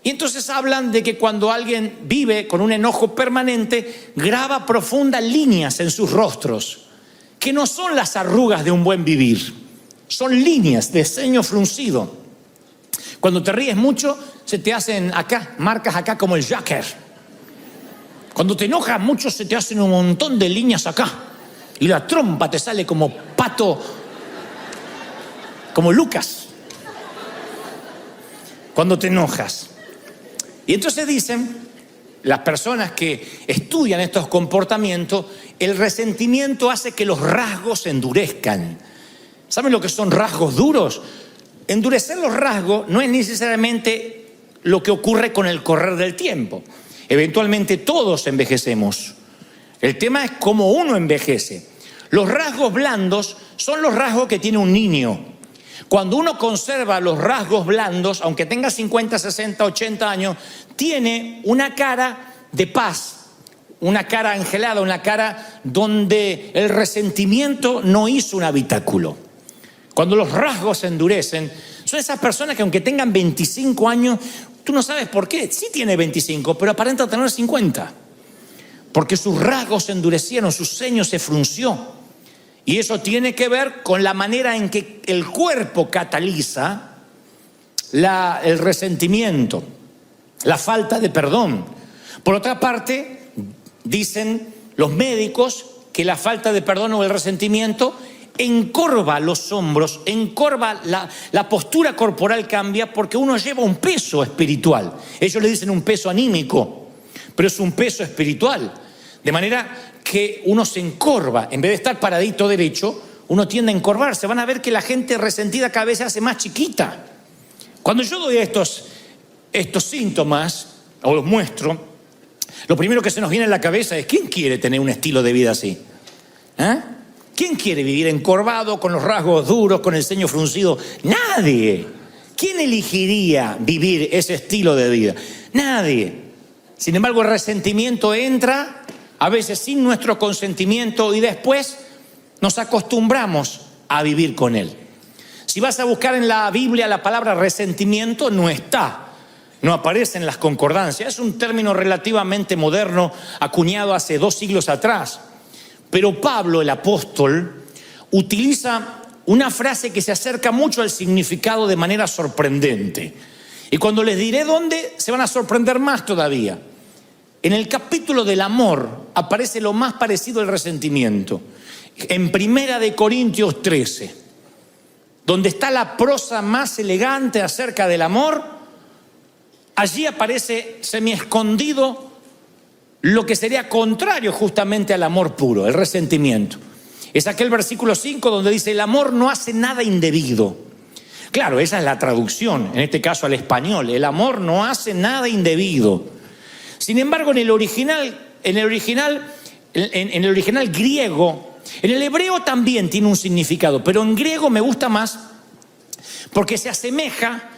A: Y entonces hablan de que cuando alguien vive con un enojo permanente, graba profundas líneas en sus rostros, que no son las arrugas de un buen vivir, son líneas de ceño fruncido. Cuando te ríes mucho, se te hacen acá, marcas acá como el Joker. Cuando te enojas mucho, se te hacen un montón de líneas acá. Y la trompa te sale como pato, como Lucas. Cuando te enojas. Y entonces dicen, las personas que estudian estos comportamientos, el resentimiento hace que los rasgos se endurezcan. ¿Saben lo que son rasgos duros? Endurecer los rasgos no es necesariamente lo que ocurre con el correr del tiempo. Eventualmente todos envejecemos. El tema es cómo uno envejece. Los rasgos blandos son los rasgos que tiene un niño. Cuando uno conserva los rasgos blandos, aunque tenga 50, 60, 80 años, tiene una cara de paz, una cara angelada, una cara donde el resentimiento no hizo un habitáculo. Cuando los rasgos se endurecen, son esas personas que aunque tengan 25 años, tú no sabes por qué. Sí tiene 25, pero aparenta tener 50. Porque sus rasgos se endurecieron, su ceño se frunció. Y eso tiene que ver con la manera en que el cuerpo cataliza el resentimiento, la falta de perdón. Por otra parte, dicen los médicos que la falta de perdón o el resentimiento encorva los hombros, encorva la postura corporal cambia porque uno lleva un peso espiritual. Ellos le dicen un peso anímico, pero es un peso espiritual. De manera que uno se encorva, en vez de estar paradito derecho, uno tiende a encorvarse. Van a ver que la gente resentida cada vez se hace más chiquita. Cuando yo doy estos síntomas, o los muestro, lo primero que se nos viene a la cabeza es, ¿quién quiere tener un estilo de vida así? ¿Quién quiere vivir encorvado, con los rasgos duros, con el ceño fruncido? Nadie. ¿Quién elegiría vivir ese estilo de vida? Nadie. Sin embargo, el resentimiento entra a veces sin nuestro consentimiento y después nos acostumbramos a vivir con él. Si vas a buscar en la Biblia la palabra resentimiento, no está, no aparece en las concordancias. Es un término relativamente moderno, acuñado hace 2 siglos atrás. Pero Pablo, el apóstol, utiliza una frase que se acerca mucho al significado de manera sorprendente. Y cuando les diré dónde, se van a sorprender más todavía. En el capítulo del amor aparece lo más parecido al resentimiento. En Primera de Corintios 13, donde está la prosa más elegante acerca del amor, allí aparece semi-escondido lo que sería contrario justamente al amor puro, el resentimiento. Es aquel versículo 5 donde dice: el amor no hace nada indebido. Claro, esa es la traducción, en este caso al español. El amor no hace nada indebido. Sin embargo, en el original griego, en el hebreo también tiene un significado, pero en griego me gusta más porque se asemeja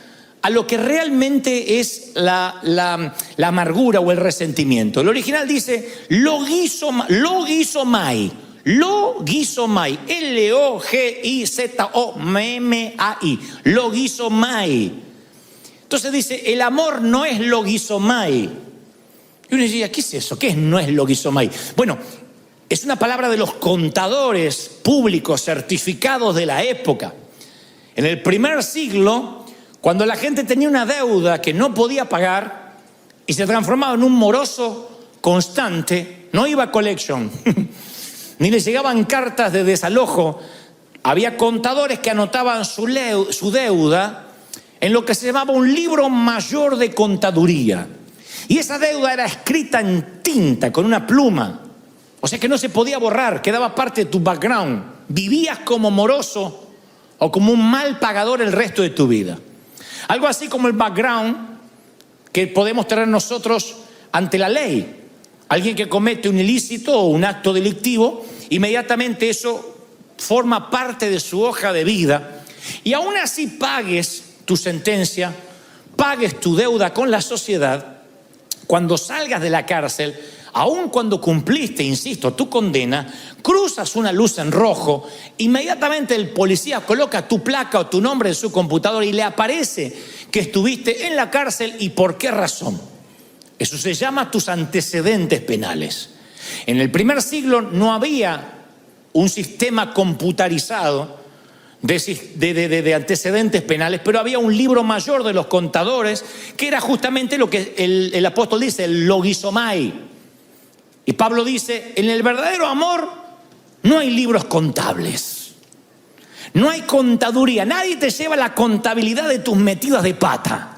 A: a lo que realmente es la amargura o el resentimiento. El original dice logizomai, Logizomai, logizomai. Entonces dice, el amor no es logizomai. Y uno diría, ¿qué es eso? ¿Qué no es logizomai? Bueno, es una palabra de los contadores públicos certificados de la época. En el primer siglo, cuando la gente tenía una deuda que no podía pagar y se transformaba en un moroso constante, no iba a collection, ni le llegaban cartas de desalojo. Había contadores que anotaban su deuda en lo que se llamaba un libro mayor de contaduría. Y esa deuda era escrita en tinta, con una pluma. O sea que no se podía borrar, quedaba parte de tu background. Vivías como moroso o como un mal pagador el resto de tu vida. Algo así como el background que podemos tener nosotros ante la ley. Alguien que comete un ilícito o un acto delictivo, inmediatamente eso forma parte de su hoja de vida. Y aún así pagues tu sentencia, pagues tu deuda con la sociedad, cuando salgas de la cárcel, aun cuando cumpliste, insisto, tu condena, cruzas una luz en rojo, inmediatamente el policía coloca tu placa o tu nombre en su computadora y le aparece que estuviste en la cárcel y por qué razón. Eso se llama tus antecedentes penales. En el primer siglo no había un sistema computarizado de antecedentes penales, pero había un libro mayor de los contadores que era justamente lo que el apóstol dice, el logizomai. Y Pablo dice, en el verdadero amor no hay libros contables, no hay contaduría, nadie te lleva la contabilidad de tus metidas de pata.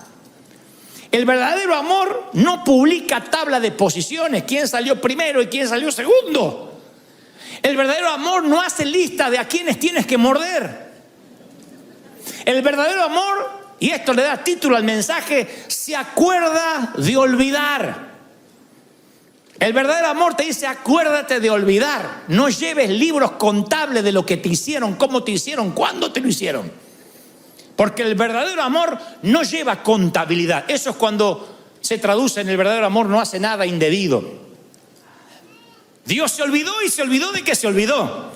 A: El verdadero amor no publica tabla de posiciones, quién salió primero y quién salió segundo. El verdadero amor no hace lista de a quienes tienes que morder. El verdadero amor, y esto le da título al mensaje, se acuerda de olvidar. El verdadero amor te dice, acuérdate de olvidar. No lleves libros contables de lo que te hicieron, cómo te hicieron, cuándo te lo hicieron. Porque el verdadero amor no lleva contabilidad. Eso es cuando se traduce en el verdadero amor, no hace nada indebido. Dios se olvidó y se olvidó de que se olvidó.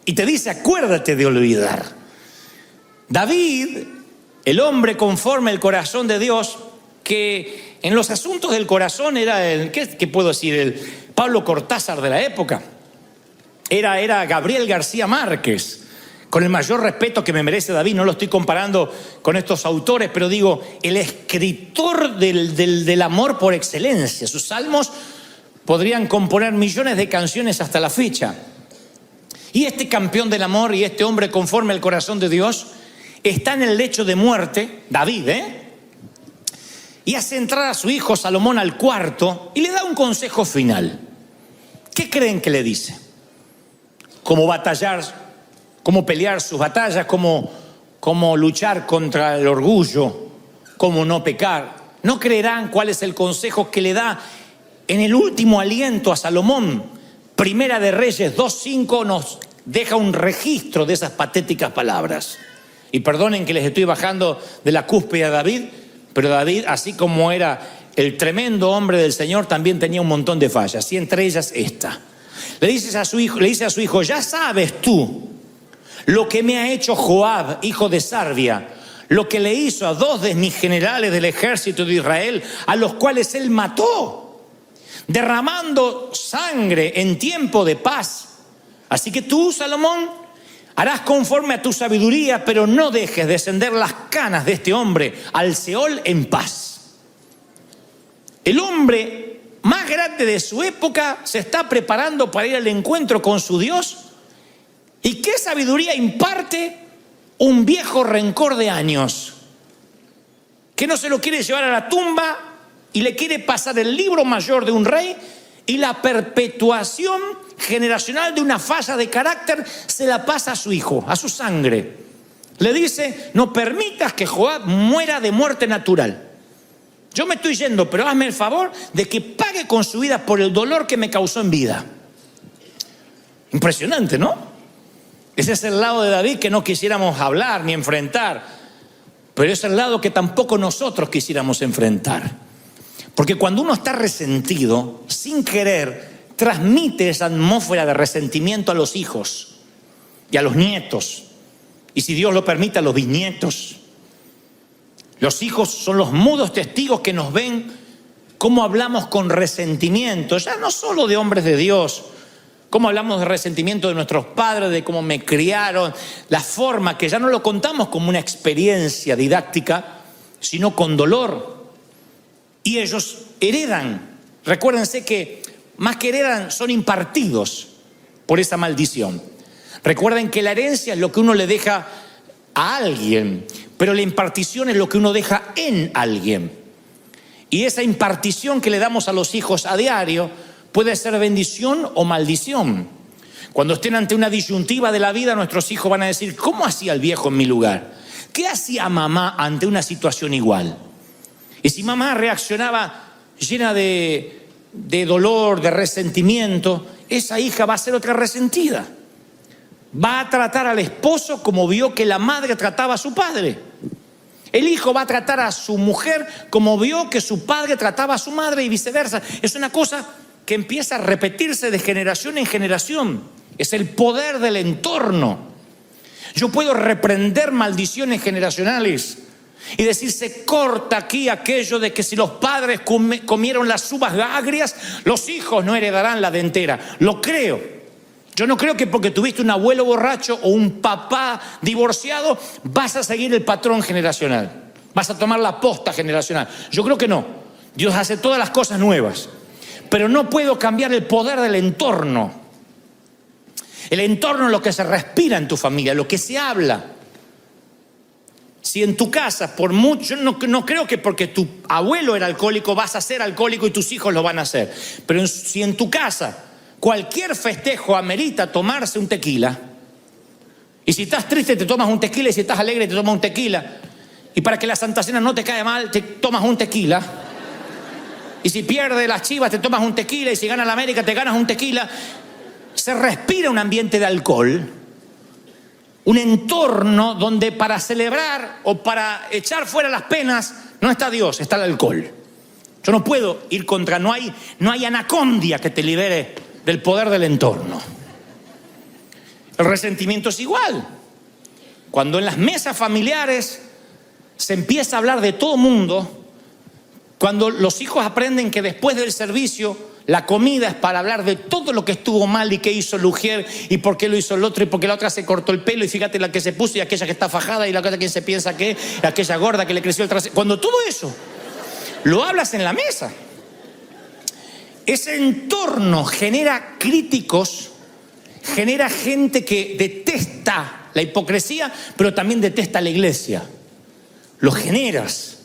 A: Y te dice, acuérdate de olvidar. David, el hombre conforme al corazón de Dios, que en los asuntos del corazón era el, ¿qué puedo decir? El Pablo Cortázar de la época. Era Gabriel García Márquez. Con el mayor respeto que me merece David, no lo estoy comparando con estos autores, pero digo, el escritor del amor por excelencia. Sus salmos podrían componer millones de canciones hasta la fecha. Y este campeón del amor y este hombre conforme al corazón de Dios está en el lecho de muerte, David, y hace entrar a su hijo Salomón al cuarto y le da un consejo final. ¿Qué creen que le dice? ¿Cómo batallar? ¿Cómo pelear sus batallas? ¿Cómo luchar contra el orgullo? ¿Cómo no pecar? No creerán cuál es el consejo que le da en el último aliento a Salomón. Primera de Reyes 2:5 nos deja un registro de esas patéticas palabras. Y perdonen que les estoy bajando de la cúspide a David, pero David, así como era el tremendo hombre del Señor, también tenía un montón de fallas, y entre ellas esta. Le dice a su hijo, ya sabes tú lo que me ha hecho Joab, hijo de Sarvia, lo que le hizo a 2 de mis generales del ejército de Israel, a los cuales él mató, derramando sangre en tiempo de paz. Así que tú, Salomón, harás conforme a tu sabiduría, pero no dejes descender las canas de este hombre al Seol en paz. El hombre más grande de su época se está preparando para ir al encuentro con su Dios ¿Y qué sabiduría imparte un viejo rencor de años que no se lo quiere llevar a la tumba y le quiere pasar el libro mayor de un rey y la perpetuación generacional de una falla de carácter se la pasa a su hijo, a su sangre? Le dice: no permitas que Joab muera de muerte natural. Yo me estoy yendo, pero hazme el favor de que pague con su vida por el dolor que me causó en vida. Impresionante, ¿no? Ese es el lado de David que no quisiéramos hablar ni enfrentar, pero es el lado que tampoco nosotros quisiéramos enfrentar. Porque cuando uno está resentido, sin querer, transmite esa atmósfera de resentimiento a los hijos y a los nietos, y si Dios lo permite, a los bisnietos. Los hijos son los mudos testigos que nos ven cómo hablamos con resentimiento, ya no solo de hombres de Dios, cómo hablamos de resentimiento de nuestros padres, de cómo me criaron, la forma que ya no lo contamos como una experiencia didáctica, sino con dolor. Y ellos heredan. Recuérdense que más que heredan, son impartidos por esa maldición. Recuerden que la herencia es lo que uno le deja a alguien, pero la impartición es lo que uno deja en alguien. Y esa impartición que le damos a los hijos a diario puede ser bendición o maldición. Cuando estén ante una disyuntiva de la vida, nuestros hijos van a decir: ¿cómo hacía el viejo en mi lugar? ¿Qué hacía mamá ante una situación igual? Y si mamá reaccionaba llena de dolor, de resentimiento, esa hija va a ser otra resentida. Va a tratar al esposo como vio que la madre trataba a su padre. El hijo va a tratar a su mujer como vio que su padre trataba a su madre y viceversa. Es una cosa que empieza a repetirse de generación en generación. Es el poder del entorno. Yo puedo reprender maldiciones generacionales y decir: se corta aquí aquello de que si los padres comieron las uvas agrias, los hijos no heredarán la dentera. Lo creo. Yo no creo que porque tuviste un abuelo borracho o un papá divorciado vas a seguir el patrón generacional, vas a tomar la posta generacional. Yo creo que no. Dios hace todas las cosas nuevas, pero no puedo cambiar el poder del entorno. El entorno es lo que se respira en tu familia, lo que se habla. Si en tu casa, por mucho, no creo que porque tu abuelo era alcohólico vas a ser alcohólico y tus hijos lo van a hacer, pero si en tu casa cualquier festejo amerita tomarse un tequila, y si estás triste te tomas un tequila, y si estás alegre te tomas un tequila, y para que la Santa Cena no te caiga mal te tomas un tequila, y si pierde las Chivas te tomas un tequila, y si gana la América te ganas un tequila. Se respira un ambiente de alcohol, un entorno donde para celebrar o para echar fuera las penas no está Dios, está el alcohol. Yo no puedo ir contra, no hay anacondia que te libere del poder del entorno. El resentimiento es igual. Cuando en las mesas familiares se empieza a hablar de todo mundo, cuando los hijos aprenden que después del servicio la comida es para hablar de todo lo que estuvo mal y qué hizo el ujier y por qué lo hizo el otro y por qué la otra se cortó el pelo y fíjate la que se puso y aquella que está fajada y la otra que se piensa que aquella gorda que le creció el trasero. Cuando todo eso lo hablas en la mesa, ese entorno genera críticos, genera gente que detesta la hipocresía, pero también detesta la iglesia. Lo generas.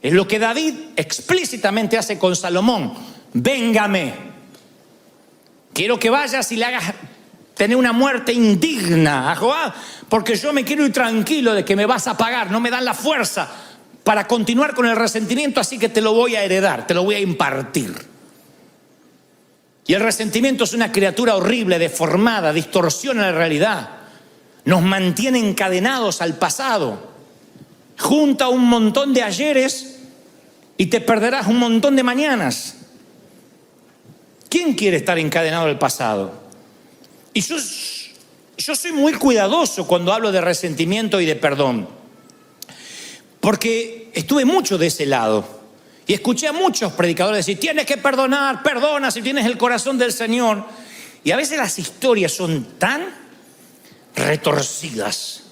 A: Es lo que David explícitamente hace con Salomón. Véngame. Quiero que vayas y le hagas tener una muerte indigna a Joab, porque yo me quiero ir tranquilo de que me vas a pagar. No me dan la fuerza para continuar con el resentimiento, así que te lo voy a heredar, te lo voy a impartir. Y el resentimiento es una criatura horrible, deformada, distorsiona la realidad. Nos mantiene encadenados al pasado. Junta un montón de ayeres y te perderás un montón de mañanas. ¿Quién quiere estar encadenado al pasado? Y yo soy muy cuidadoso cuando hablo de resentimiento y de perdón, porque estuve mucho de ese lado. Y escuché a muchos predicadores decir: tienes que perdonar, perdona si tienes el corazón del Señor. Y a veces las historias son tan retorcidas.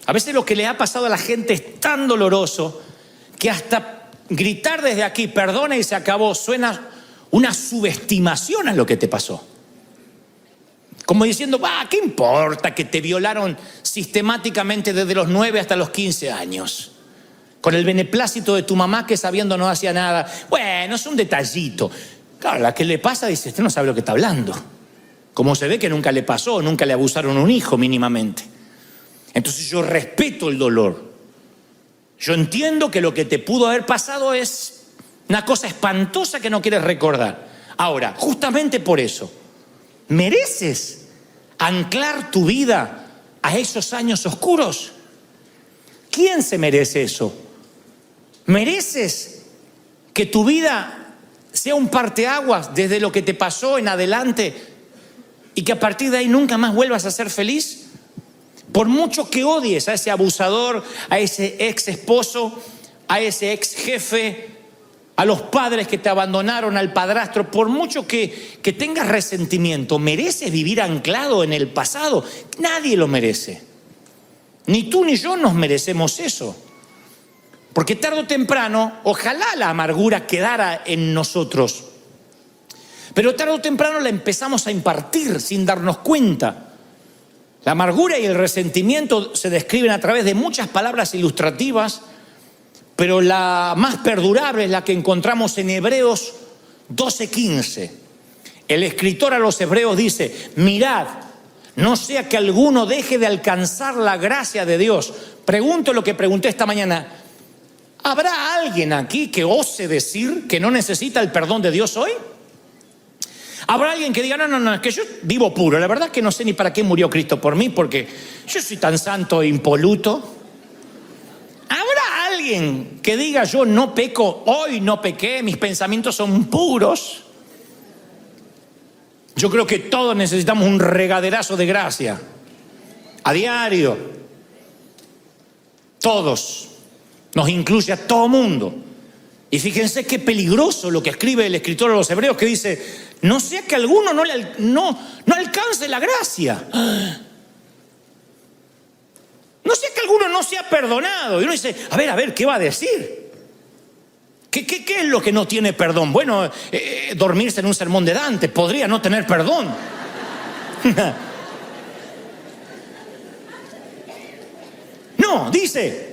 A: A veces lo que le ha pasado a la gente es tan doloroso que hasta gritar desde aquí, perdona y se acabó, suena una subestimación a lo que te pasó. Como diciendo, ¿qué importa que te violaron sistemáticamente desde los 9 hasta los 15 años? Con el beneplácito de tu mamá que sabiendo no hacía nada. Bueno, es un detallito. Claro, la que le pasa dice, este no sabe lo que está hablando. Como se ve que nunca le pasó, nunca le abusaron a un hijo mínimamente. Entonces yo respeto el dolor. Yo entiendo que lo que te pudo haber pasado es una cosa espantosa que no quieres recordar. Ahora, justamente por eso, ¿mereces anclar tu vida a esos años oscuros? ¿Quién se merece eso? ¿Mereces que tu vida sea un parteaguas desde lo que te pasó en adelante y que a partir de ahí nunca más vuelvas a ser feliz? Por mucho que odies a ese abusador, a ese ex esposo, a ese ex jefe, a los padres que te abandonaron, al padrastro, por mucho que tengas resentimiento, ¿mereces vivir anclado en el pasado? Nadie lo merece. Ni tú ni yo nos merecemos eso. Porque tarde o temprano, ojalá la amargura quedara en nosotros, pero tarde o temprano la empezamos a impartir sin darnos cuenta. La amargura y el resentimiento se describen a través de muchas palabras ilustrativas, pero la más perdurable es la que encontramos en Hebreos 12:15. El escritor a los hebreos dice, mirad, no sea que alguno deje de alcanzar la gracia de Dios. Pregunto lo que pregunté esta mañana. ¿Habrá alguien aquí que ose decir que no necesita el perdón de Dios hoy? ¿Habrá alguien que diga, no, es que yo vivo puro? La verdad es que no sé ni para qué murió Cristo por mí, porque yo soy tan santo e impoluto. ¿Habrá alguien que diga, yo no peco, hoy no pequé, mis pensamientos son puros? Yo creo que todos necesitamos un regaderazo de gracia, a diario. Todos, nos incluye a todo mundo. Y fíjense qué peligroso lo que escribe el escritor a los hebreos, que dice, no sea que alguno no alcance la gracia. No sea que alguno no sea perdonado. Y uno dice, a ver, ¿qué va a decir? ¿Qué es lo que no tiene perdón? Bueno, dormirse en un sermón de Dante podría no tener perdón. No, dice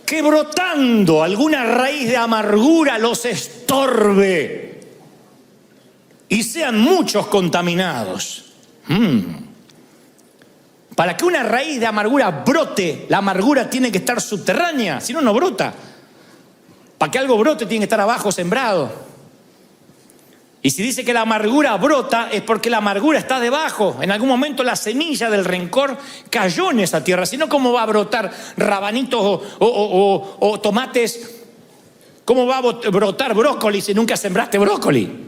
A: que brotando alguna raíz de amargura los estorbe y sean muchos contaminados. Para que una raíz de amargura brote, la amargura tiene que estar subterránea, si no, no brota. Para que algo brote tiene que estar abajo sembrado. Y si dice que la amargura brota, es porque la amargura está debajo. En algún momento la semilla del rencor cayó en esa tierra. Si no, ¿cómo va a brotar rabanitos o tomates? ¿Cómo va a brotar brócoli si nunca sembraste brócoli?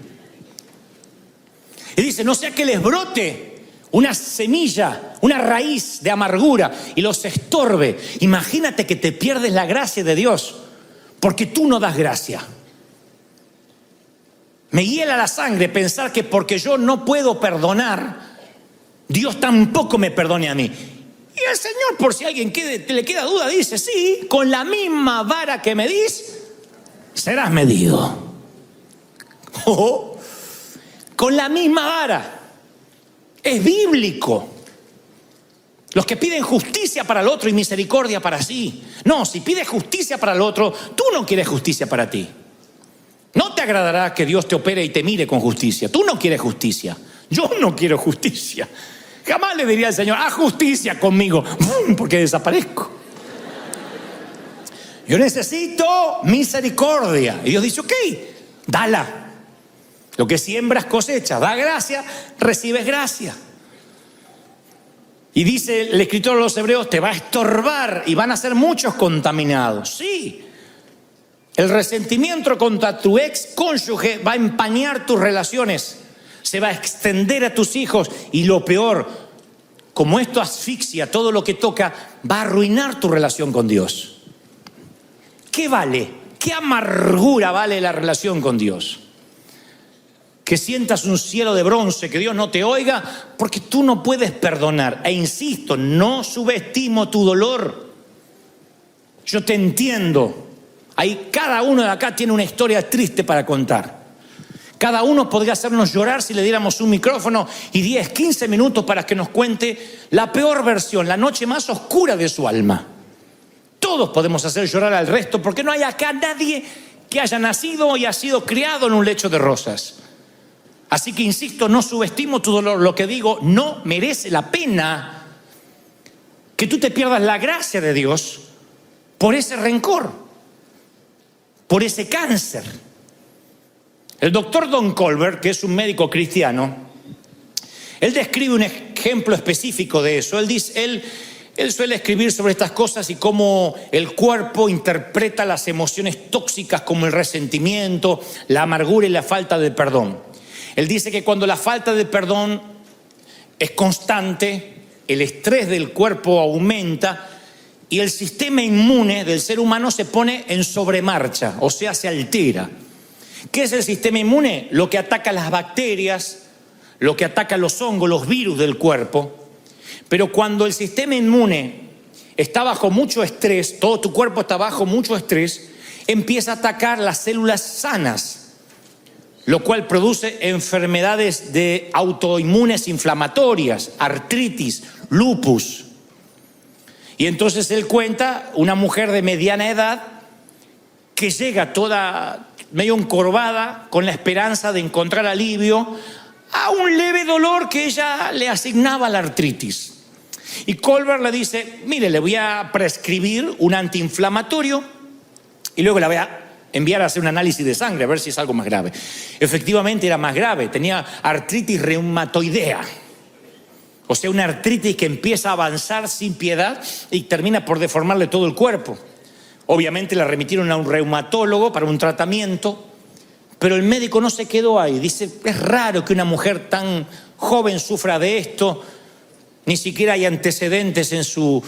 A: Y dice, no sea que les brote una semilla, una raíz de amargura y los estorbe. Imagínate que te pierdes la gracia de Dios porque tú no das gracia. Me hiela la sangre pensar que porque yo no puedo perdonar, Dios tampoco me perdone a mí. Y el Señor, por si a alguien le queda duda, dice, sí, con la misma vara que medís, serás medido. Con la misma vara. Es bíblico. Los que piden justicia para el otro y misericordia para sí. No, si pides justicia para el otro, tú no quieres justicia para ti. No te agradará que Dios te opere y te mire con justicia. Tú no quieres justicia. Yo no quiero justicia. Jamás le diría al Señor, haz justicia conmigo, porque desaparezco. Yo necesito misericordia. Y Dios dice, ok, dala. Lo que siembras cosechas. Da gracia, recibes gracia. Y dice el escritor de los hebreos, te va a estorbar y van a ser muchos contaminados. Sí. El resentimiento contra tu ex cónyuge va a empañar tus relaciones, se va a extender a tus hijos y lo peor, como esto asfixia todo lo que toca, va a arruinar tu relación con Dios. ¿Qué vale? ¿Qué amargura vale la relación con Dios? Que sientas un cielo de bronce, que Dios no te oiga porque tú no puedes perdonar. E insisto, no subestimo tu dolor. Yo te entiendo. Ahí cada uno de acá tiene una historia triste para contar. Cada uno podría hacernos llorar si le diéramos un micrófono y 10, 15 minutos para que nos cuente la peor versión, la noche más oscura de su alma. Todos podemos hacer llorar al resto porque no hay acá nadie que haya nacido y ha sido criado en un lecho de rosas. Así que insisto, no subestimo tu dolor. Lo que digo, no merece la pena que tú te pierdas la gracia de Dios por ese rencor, por ese cáncer. El doctor Don Colbert, que es un médico cristiano, él describe un ejemplo específico de eso. Él suele escribir sobre estas cosas y cómo el cuerpo interpreta las emociones tóxicas como el resentimiento, la amargura y la falta de perdón. Él dice que cuando la falta de perdón es constante, el estrés del cuerpo aumenta y el sistema inmune del ser humano se pone en sobremarcha, o sea, se altera. ¿Qué es el sistema inmune? Lo que ataca las bacterias, lo que ataca los hongos, los virus del cuerpo. Pero cuando el sistema inmune está bajo mucho estrés, todo tu cuerpo está bajo mucho estrés, empieza a atacar las células sanas, lo cual produce enfermedades de autoinmunes inflamatorias, artritis, lupus. Y entonces él cuenta una mujer de mediana edad que llega toda medio encorvada con la esperanza de encontrar alivio a un leve dolor que ella le asignaba a la artritis. Y Colbert le dice, mire, le voy a prescribir un antiinflamatorio y luego la voy a enviar a hacer un análisis de sangre a ver si es algo más grave. Efectivamente era más grave, tenía artritis reumatoidea. O sea, una artritis que empieza a avanzar sin piedad y termina por deformarle todo el cuerpo. Obviamente la remitieron a un reumatólogo para un tratamiento, pero el médico no se quedó ahí. Dice, es raro que una mujer tan joven sufra de esto, ni siquiera hay antecedentes en su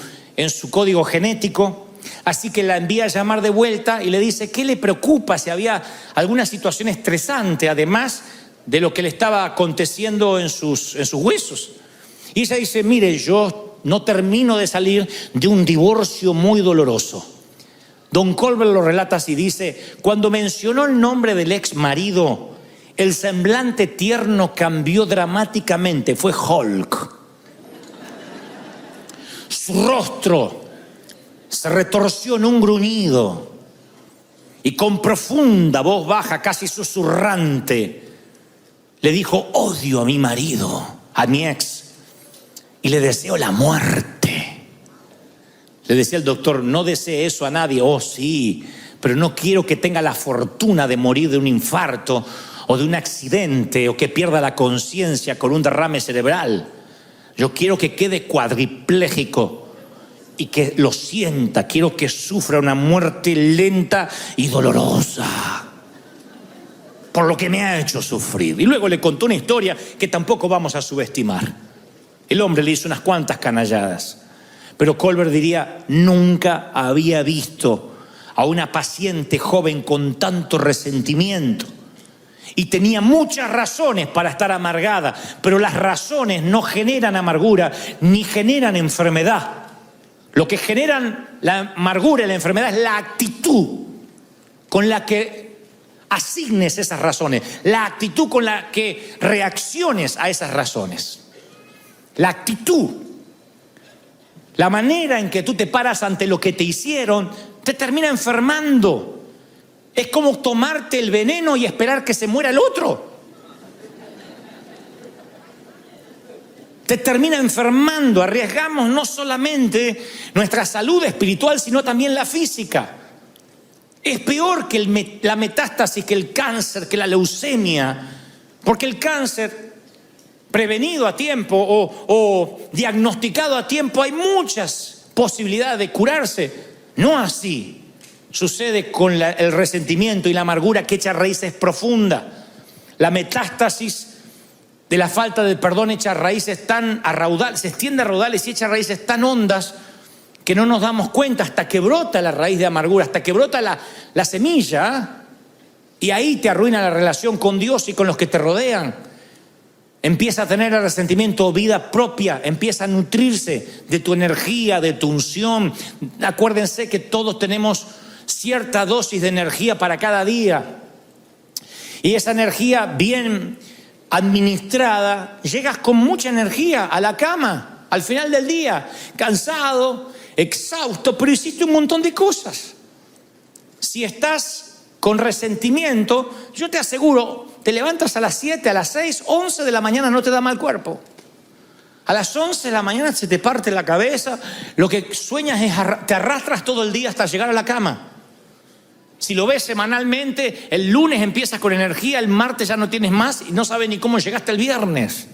A: código genético. Así que la envía a llamar de vuelta y le dice, ¿qué le preocupa? Si había alguna situación estresante, además de lo que le estaba aconteciendo en sus huesos. Y ella dice, mire, yo no termino de salir de un divorcio muy doloroso. Don Colbert lo relata así, dice, cuando mencionó el nombre del ex marido, el semblante tierno cambió dramáticamente, fue Hulk. Su rostro se retorció en un gruñido y con profunda voz baja, casi susurrante, le dijo, odio a mi marido, a mi ex, y le deseo la muerte. Le decía el doctor, no desee eso a nadie. Oh, sí, pero no quiero que tenga la fortuna de morir de un infarto o de un accidente o que pierda la conciencia con un derrame cerebral. Yo quiero que quede cuadripléjico y que lo sienta. Quiero que sufra una muerte lenta y dolorosa por lo que me ha hecho sufrir. Y luego le contó una historia que tampoco vamos a subestimar. El hombre le hizo unas cuantas canalladas, pero Colbert diría, nunca había visto a una paciente joven con tanto resentimiento. Y tenía muchas razones para estar amargada, pero las razones no generan amargura ni generan enfermedad. Lo que generan la amargura y la enfermedad es la actitud con la que asignes esas razones, la actitud con la que reacciones a esas razones. La actitud, la manera en que tú te paras ante lo que te hicieron, te termina enfermando. Es como tomarte el veneno y esperar que se muera el otro. Te termina enfermando. Arriesgamos no solamente nuestra salud espiritual, sino también la física. Es peor que la metástasis, que el cáncer, que la leucemia, porque el cáncer prevenido a tiempo o diagnosticado a tiempo, hay muchas posibilidades de curarse. No así sucede con el resentimiento y la amargura que echa raíces profundas. La metástasis de la falta de perdón echa raíces tan a raudales, se extiende a raudales y echa raíces tan hondas que no nos damos cuenta hasta que brota la raíz de amargura, hasta que brota la semilla, y ahí te arruina la relación con Dios y con los que te rodean. Empieza a tener el resentimiento vida propia, empieza a nutrirse de tu energía, de tu unción. Acuérdense que todos tenemos cierta dosis de energía para cada día. Y esa energía bien administrada, llegas con mucha energía a la cama, al final del día, cansado, exhausto, pero hiciste un montón de cosas. Si estás con resentimiento, yo te aseguro, te levantas a las 7, a las 6, 11 de la mañana no te da mal cuerpo. A las 11 de la mañana se te parte la cabeza, lo que sueñas es, te arrastras todo el día hasta llegar a la cama. Si lo ves semanalmente, el lunes empiezas con energía, el martes ya no tienes más y no sabes ni cómo llegaste el viernes.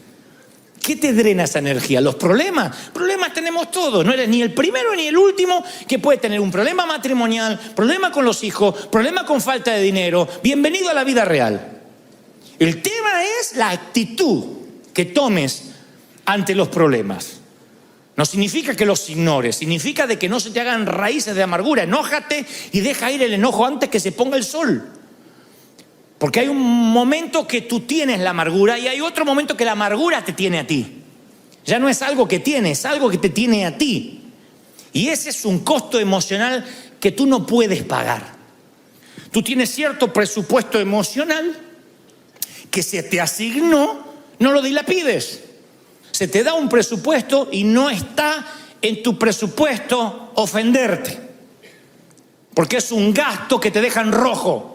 A: ¿Qué te drena esa energía? Los problemas. Problemas tenemos todos. No eres ni el primero ni el último que puede tener un problema matrimonial, problema con los hijos, problema con falta de dinero. Bienvenido a la vida real. El tema es la actitud que tomes ante los problemas. No significa que los ignores, significa de que no se te hagan raíces de amargura. Enójate y deja ir el enojo antes que se ponga el sol. Porque hay un momento que tú tienes la amargura y hay otro momento que la amargura te tiene a ti. Ya no es algo que tienes, es algo que te tiene a ti. Y ese es un costo emocional que tú no puedes pagar. Tú tienes cierto presupuesto emocional que se te asignó, no lo dilapides. Se te da un presupuesto y no está en tu presupuesto ofenderte. Porque es un gasto que te deja en rojo.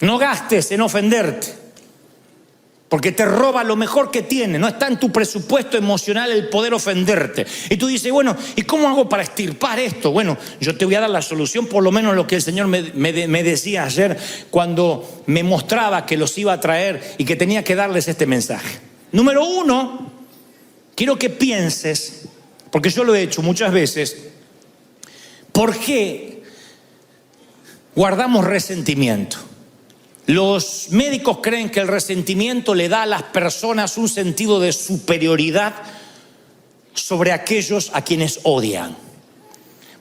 A: No gastes en ofenderte. Porque te roba lo mejor que tiene. No está en tu presupuesto emocional el poder ofenderte. Y tú dices, bueno, ¿y cómo hago para extirpar esto? Bueno, yo te voy a dar la solución, por lo menos lo que el Señor me decía ayer cuando me mostraba que los iba a traer y que tenía que darles este mensaje. Número 1, quiero que pienses, porque yo lo he hecho muchas veces, ¿por qué guardamos resentimiento? Los médicos creen que el resentimiento le da a las personas un sentido de superioridad sobre aquellos a quienes odian.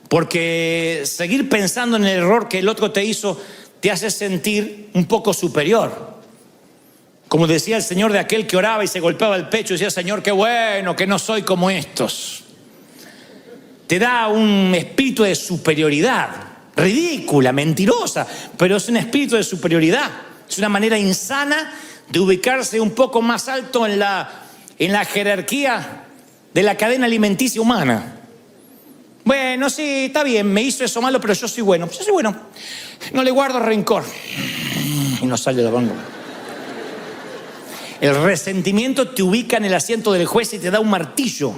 A: Porque seguir pensando en el error que el otro te hizo te hace sentir un poco superior. Como decía el Señor de aquel que oraba y se golpeaba el pecho y decía, Señor, qué bueno que no soy como estos. Te da un espíritu de superioridad, ridícula, mentirosa, pero es un espíritu de superioridad. Es una manera insana de ubicarse un poco más alto en la jerarquía de la cadena alimenticia humana. Bueno, sí, está bien, me hizo eso malo, pero yo soy bueno. Yo soy bueno, no le guardo rencor. Y no sale la boca. El resentimiento te ubica en el asiento del juez y te da un martillo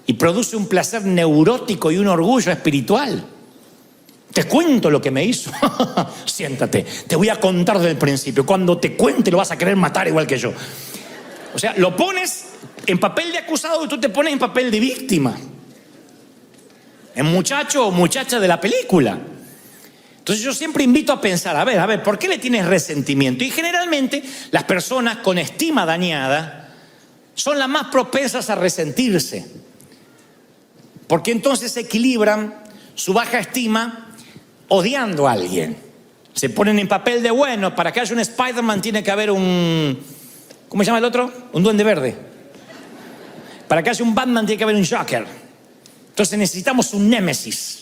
A: y produce un placer neurótico y un orgullo espiritual. Te cuento lo que me hizo. Siéntate, te voy a contar desde el principio. Cuando te cuente lo vas a querer matar igual que yo. O sea, lo pones en papel de acusado y tú te pones en papel de víctima. En muchacho o muchacha de la película. Entonces yo siempre invito a pensar, a ver, ¿por qué le tienes resentimiento? Y generalmente las personas con estima dañada son las más propensas a resentirse. Porque entonces equilibran su baja estima odiando a alguien. Se ponen en papel de bueno, para que haya un Spider-Man tiene que haber un... ¿Cómo se llama el otro? Un duende verde. Para que haya un Batman tiene que haber un Joker. Entonces necesitamos un némesis.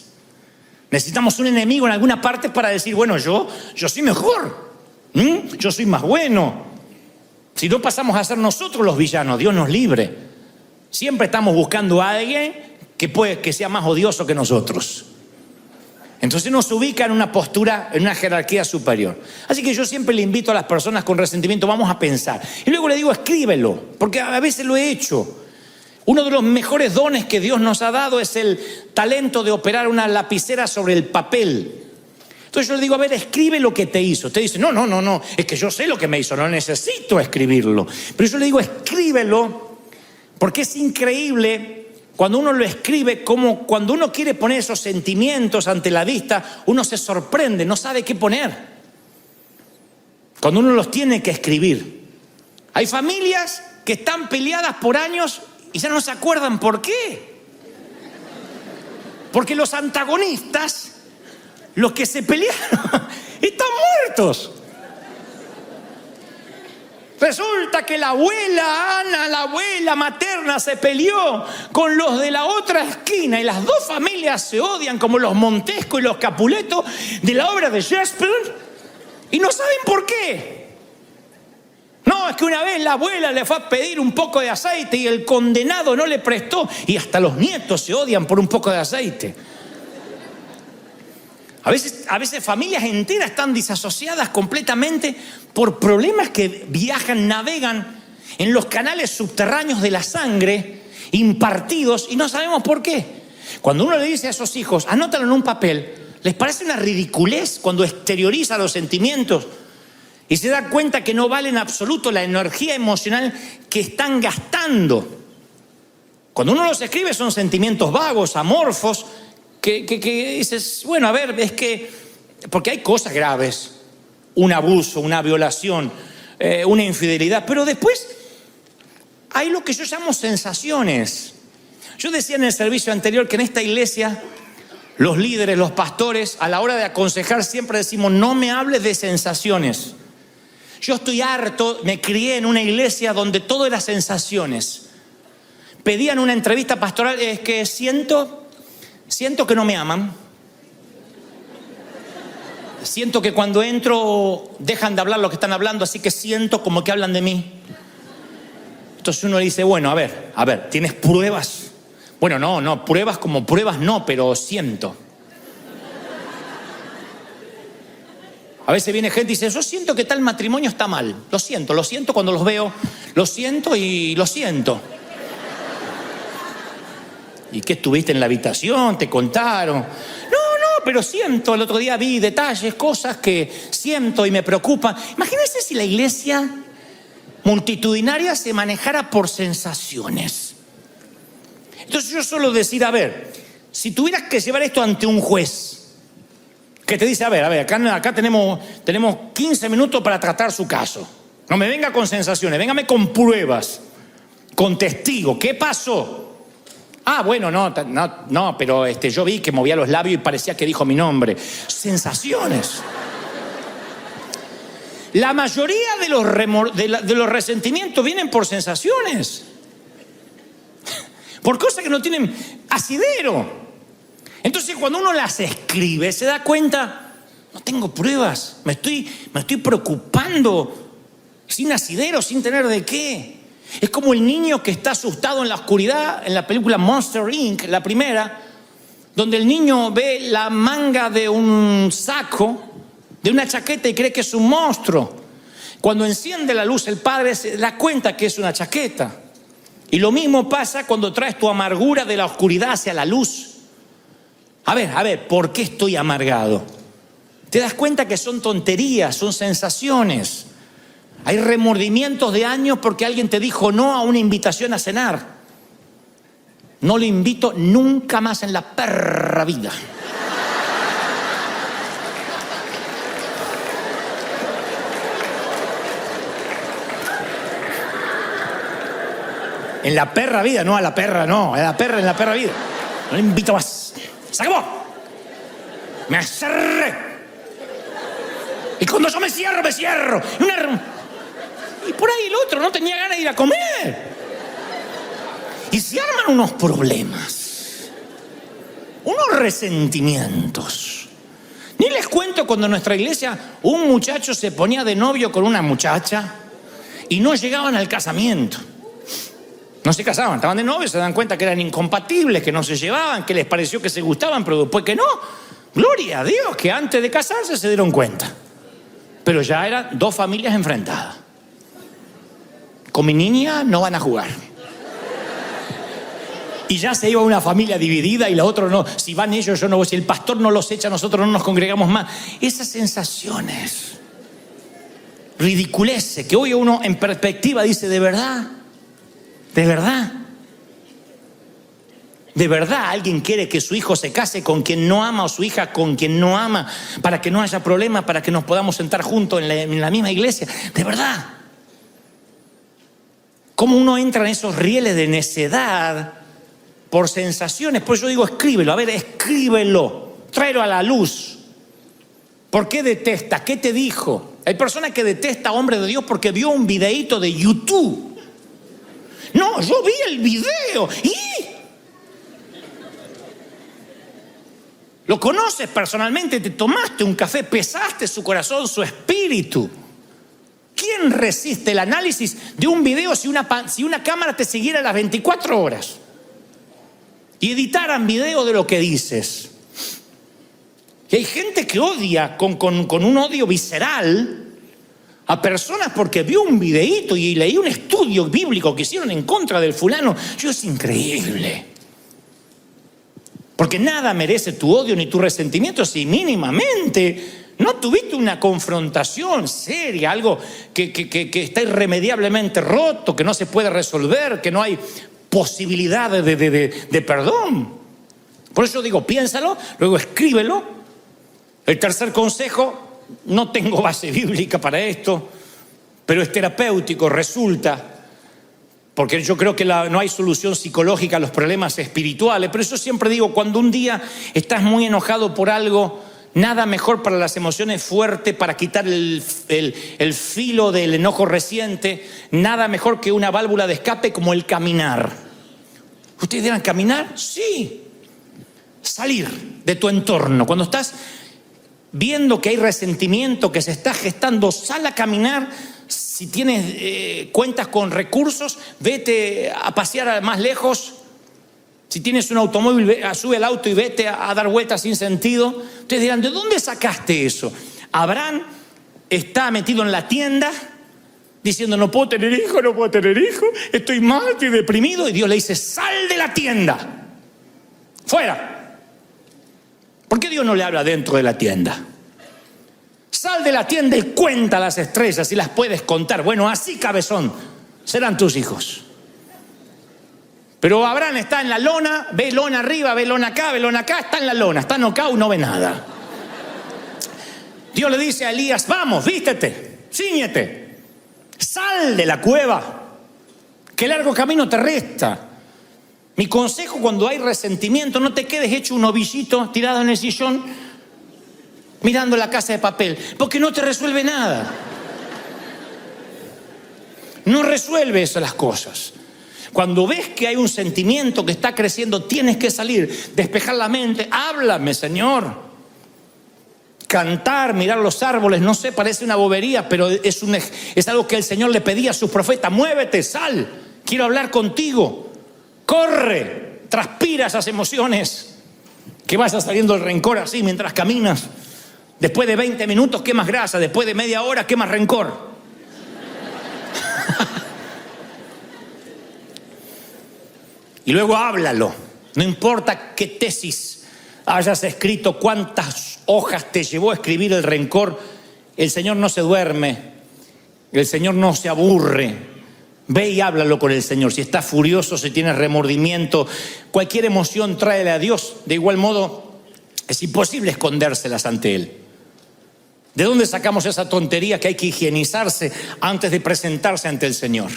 A: Necesitamos un enemigo en alguna parte para decir, bueno, yo soy mejor. Yo soy más bueno. Si no pasamos a ser nosotros los villanos, Dios nos libre. Siempre estamos buscando a alguien que sea más odioso que nosotros. Entonces nos ubica en una postura, en una jerarquía superior. Así que yo siempre le invito a las personas con resentimiento, vamos a pensar. Y luego le digo, escríbelo, porque a veces lo he hecho. Uno de los mejores dones que Dios nos ha dado es el talento de operar una lapicera sobre el papel. Entonces yo le digo, a ver, escribe lo que te hizo. Usted dice, no, es que yo sé lo que me hizo, no necesito escribirlo. Pero yo le digo, escríbelo, porque es increíble cuando uno lo escribe, como cuando uno quiere poner esos sentimientos ante la vista, uno se sorprende, no sabe qué poner. Cuando uno los tiene que escribir. Hay familias que están peleadas por años y ya no se acuerdan por qué. Porque los antagonistas, los que se pelearon, están muertos. Resulta que la abuela Ana, la abuela materna, se peleó con los de la otra esquina y las dos familias se odian como los Montesco y los Capuleto de la obra de Shakespeare. Y no saben por qué. No, es que una vez la abuela le fue a pedir un poco de aceite y el condenado no le prestó. Y hasta los nietos se odian por un poco de aceite. A veces familias enteras están disasociadas completamente por problemas que viajan, navegan en los canales subterráneos de la sangre, impartidos, y no sabemos por qué. Cuando uno le dice a esos hijos, anótalo en un papel, les parece una ridiculez cuando exterioriza los sentimientos y se da cuenta que no vale en absoluto la energía emocional que están gastando. Cuando uno los escribe son sentimientos vagos, amorfos, que dices, bueno, a ver, es que, porque hay cosas graves, un abuso, una violación, una infidelidad, pero después hay lo que yo llamo sensaciones. Yo decía en el servicio anterior que en esta iglesia los líderes, los pastores, a la hora de aconsejar siempre decimos, no me hables de sensaciones. Yo estoy harto, me crié en una iglesia donde todo era sensaciones. Pedían una entrevista pastoral, es que siento que no me aman. Siento que cuando entro dejan de hablar lo que están hablando, así que siento como que hablan de mí. Entonces uno dice, bueno, a ver, ¿tienes pruebas? Bueno, no, pruebas como pruebas no, pero siento. A veces viene gente y dice, yo siento que tal matrimonio está mal. Lo siento cuando los veo, lo siento y lo siento. ¿Y qué estuviste en la habitación? ¿Te contaron? No, pero siento. El otro día vi detalles, cosas que siento y me preocupan. Imagínense si la iglesia multitudinaria se manejara por sensaciones. Entonces yo suelo decir, a ver, si tuvieras que llevar esto ante un juez, que te dice, a ver, acá tenemos 15 minutos para tratar su caso. No me venga con sensaciones, véngame con pruebas, con testigos. ¿Qué pasó? Ah, bueno, no, pero yo vi que movía los labios y parecía que dijo mi nombre. Sensaciones. La mayoría de los resentimientos vienen por sensaciones. Por cosas que no tienen asidero. Entonces cuando uno las escribe se da cuenta, no tengo pruebas, me estoy preocupando sin asidero, sin tener de qué. Es como el niño que está asustado en la oscuridad en la película Monster Inc., la primera, donde el niño ve la manga de un saco, de una chaqueta y cree que es un monstruo. Cuando enciende la luz el padre se da cuenta que es una chaqueta. Y lo mismo pasa cuando traes tu amargura de la oscuridad hacia la luz. A ver, ¿por qué estoy amargado? Te das cuenta que son tonterías, son sensaciones. Hay remordimientos de años porque alguien te dijo no a una invitación a cenar. No le invito nunca más en la perra vida. En la perra vida, no a la perra, no. En la perra vida. No le invito más. ¡Se acabó! Me cerré. Y cuando yo me cierro. Y por ahí el otro no tenía ganas de ir a comer. Y se arman unos problemas. Unos resentimientos. Ni les cuento cuando en nuestra iglesia un muchacho se ponía de novio con una muchacha y no llegaban al casamiento. No se casaban, estaban de novios, se dan cuenta que eran incompatibles, que no se llevaban, que les pareció que se gustaban, pero después que no. Gloria a Dios, que antes de casarse se dieron cuenta. Pero ya eran dos familias enfrentadas. Con mi niña no van a jugar. Y ya se iba una familia dividida y la otra no. Si van ellos, yo no voy. Si el pastor no los echa, nosotros no nos congregamos más. Esas sensaciones, ridiculeces, que hoy uno en perspectiva dice, ¿de verdad? ¿De verdad? ¿De verdad alguien quiere que su hijo se case con quien no ama o su hija con quien no ama para que no haya problema, para que nos podamos sentar juntos en la misma iglesia? ¿De verdad? ¿Cómo uno entra en esos rieles de necedad por sensaciones? Pues yo digo, escríbelo, escríbelo, tráelo a la luz. ¿Por qué detesta? ¿Qué te dijo? Hay personas que detesta a hombre de Dios porque vio un videíto de YouTube. No, yo vi el video y Lo conoces personalmente, te tomaste un café, pesaste su corazón, su espíritu. ¿Quién resiste el análisis de un video si una cámara te siguiera las 24 horas? Y editaran video de lo que dices. Y hay gente que odia con un odio visceral a personas porque vio un videíto y leí un estudio bíblico que hicieron en contra del fulano. Es increíble. Porque nada merece tu odio ni tu resentimiento si mínimamente no tuviste una confrontación seria, algo que está irremediablemente roto, que no se puede resolver, que no hay posibilidad de perdón. Por eso digo, piénsalo, luego escríbelo. El tercer consejo, no tengo base bíblica para esto, pero es terapéutico, resulta. Porque yo creo que no hay solución psicológica a los problemas espirituales. Pero eso siempre digo, cuando un día estás muy enojado por algo, nada mejor para las emociones fuerte, para quitar el filo del enojo reciente, nada mejor que una válvula de escape como el caminar. ¿Ustedes dirán caminar? Sí. Salir de tu entorno. Cuando estás viendo que hay resentimiento, que se está gestando, sal a caminar. Si tienes cuentas con recursos, vete a pasear más lejos. Si tienes un automóvil, sube al auto y vete a dar vueltas sin sentido. Ustedes dirán, ¿de dónde sacaste eso? Abraham está metido en la tienda diciendo, no puedo tener hijo, estoy mal, estoy deprimido. Y Dios le dice, sal de la tienda, fuera. ¿Por qué Dios no le habla dentro de la tienda? Sal de la tienda y cuenta las estrellas, si las puedes contar. Bueno, así, cabezón, serán tus hijos. Pero Abraham está en la lona, ve lona arriba, ve lona acá, está en la lona, está knockout y no ve nada. Dios le dice a Elías, vamos, vístete, cíñete, sal de la cueva, que largo camino te resta. Mi consejo cuando hay resentimiento, no te quedes hecho un ovillito tirado en el sillón mirando La Casa de Papel, porque no te resuelve nada. No resuelve eso las cosas. Cuando ves que hay un sentimiento que está creciendo, tienes que salir, despejar la mente. Háblame, Señor. Cantar, mirar los árboles, no sé, parece una bobería, pero es algo que el Señor le pedía a sus profetas. Muévete, sal, quiero hablar contigo. Corre, transpira esas emociones. Que vaya saliendo el rencor así mientras caminas. Después de 20 minutos quemas grasa, después de media hora quemas rencor. Y luego háblalo. No importa qué tesis hayas escrito, cuántas hojas te llevó a escribir el rencor, el Señor no se duerme, el Señor no se aburre. Ve y háblalo con el Señor. Si estás furioso, si tienes remordimiento, cualquier emoción tráele a Dios. De igual modo, es imposible escondérselas ante Él. ¿De dónde sacamos esa tontería que hay que higienizarse antes de presentarse ante el Señor?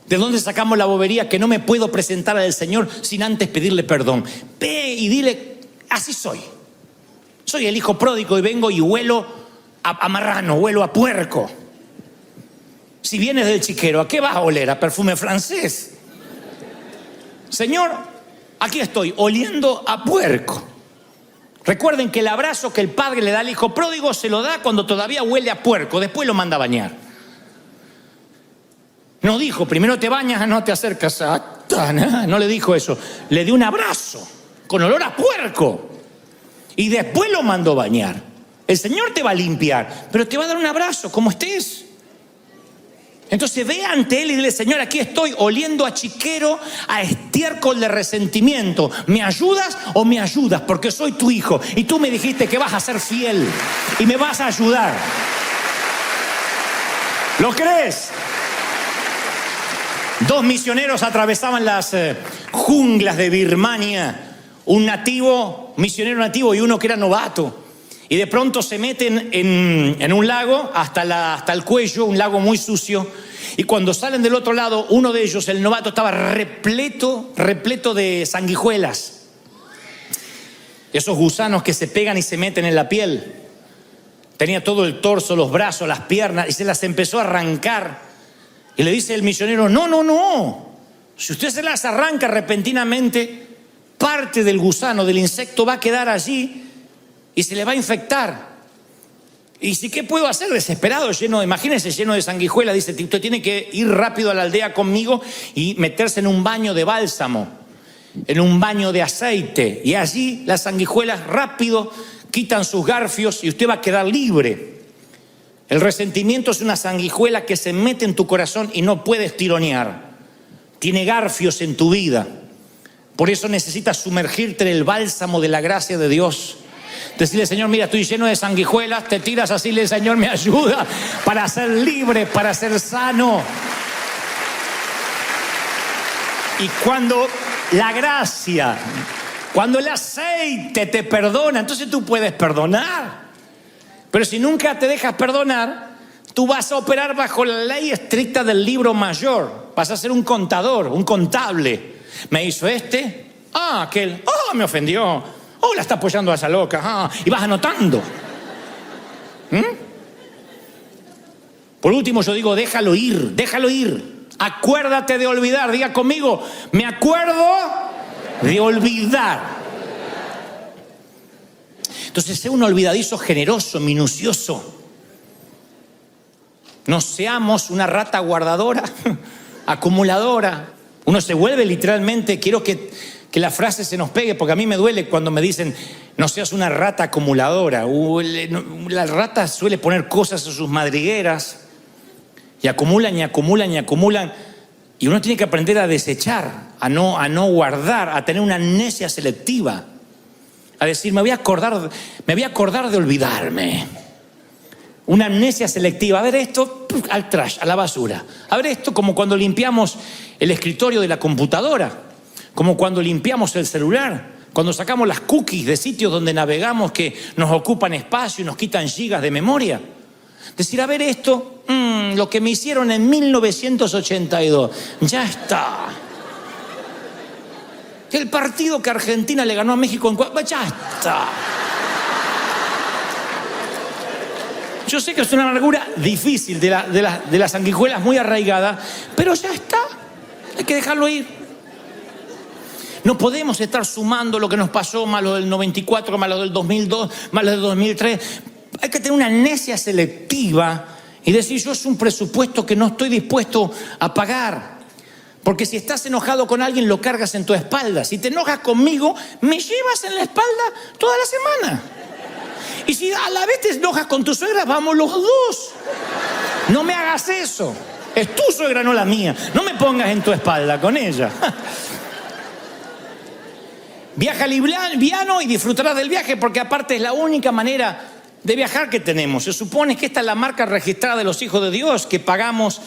A: ¿De dónde sacamos la bobería que no me puedo presentar al Señor sin antes pedirle perdón? Ve y dile, así soy. Soy el hijo pródigo y vengo y huelo a marrano, huelo a puerco. Si vienes del chiquero, ¿a qué vas a oler? ¿A perfume francés? Señor, aquí estoy, oliendo a puerco. Recuerden que el abrazo que el padre le da al hijo pródigo se lo da cuando todavía huele a puerco, después lo manda a bañar. No dijo, primero te bañas, no te acercas a Satana. No le dijo eso, le dio un abrazo con olor a puerco y después lo mandó a bañar. El Señor te va a limpiar, pero te va a dar un abrazo como estés. Entonces ve ante Él y dile, Señor, aquí estoy oliendo a chiquero, a estiércol de resentimiento. ¿Me ayudas o me ayudas? Porque soy tu hijo y tú me dijiste que vas a ser fiel y me vas a ayudar. ¿Lo crees? 2 misioneros atravesaban las junglas de Birmania. Un misionero nativo y uno que era novato. Y de pronto se meten en un lago hasta el cuello, un lago muy sucio. Y cuando salen del otro lado, uno de ellos, el novato, estaba repleto de sanguijuelas. Esos gusanos que se pegan y se meten en la piel. Tenía todo el torso, los brazos, las piernas, y se las empezó a arrancar. Y le dice el misionero, no. Si usted se las arranca repentinamente, parte del gusano, del insecto, va a quedar allí y se le va a infectar. Y si, ¿qué puedo hacer? Desesperado, imagínense, lleno de sanguijuela. Dice, usted tiene que ir rápido a la aldea conmigo y meterse en un baño de bálsamo, en un baño de aceite. Y allí las sanguijuelas rápido quitan sus garfios y usted va a quedar libre. El resentimiento es una sanguijuela que se mete en tu corazón y no puedes tironear. Tiene garfios en tu vida. Por eso necesitas sumergirte en el bálsamo de la gracia de Dios. Decirle, Señor, mira, estoy lleno de sanguijuelas. Te tiras así, le Señor, me ayuda para ser libre, para ser sano. Y cuando la gracia, cuando el aceite te perdona, entonces tú puedes perdonar. Pero si nunca te dejas perdonar, tú vas a operar bajo la ley estricta del libro mayor. Vas a ser un contador, un contable. Me hizo este, aquel, me ofendió, la está apoyando a esa loca, y vas anotando. Por último yo digo, déjalo ir. Acuérdate de olvidar. Diga conmigo, me acuerdo de olvidar. Entonces, sé un olvidadizo generoso, minucioso. No seamos una rata guardadora, acumuladora. Uno se vuelve literalmente, quiero que la frase se nos pegue, porque a mí me duele cuando me dicen, no seas una rata acumuladora. La rata suele poner cosas en sus madrigueras y acumulan y acumulan y acumulan. Y uno tiene que aprender a desechar, a no guardar, a tener una amnesia selectiva. A decir, me voy a acordar de olvidarme. Una amnesia selectiva. A ver esto, al trash, a la basura. A ver esto, como cuando limpiamos el escritorio de la computadora, como cuando limpiamos el celular, cuando sacamos las cookies de sitios donde navegamos que nos ocupan espacio y nos quitan gigas de memoria. Decir, a ver esto, lo que me hicieron en 1982, ya está. El partido que Argentina le ganó a México ya está. Yo sé que es una amargura difícil de las sanguijuelas muy arraigada, pero ya está. Hay que dejarlo ir. No podemos estar sumando lo que nos pasó, más lo del 94, más lo del 2002, más lo del 2003. Hay que tener una amnesia selectiva y decir, yo es un presupuesto que no estoy dispuesto a pagar. Porque si estás enojado con alguien, lo cargas en tu espalda. Si te enojas conmigo, me llevas en la espalda toda la semana. Y si a la vez te enojas con tu suegra, vamos los dos. No me hagas eso. Es tu suegra, no la mía. No me pongas en tu espalda con ella. Viaja liviano y disfrutarás del viaje, porque aparte es la única manera de viajar que tenemos. Se supone que esta es la marca registrada de los hijos de Dios, que pagamos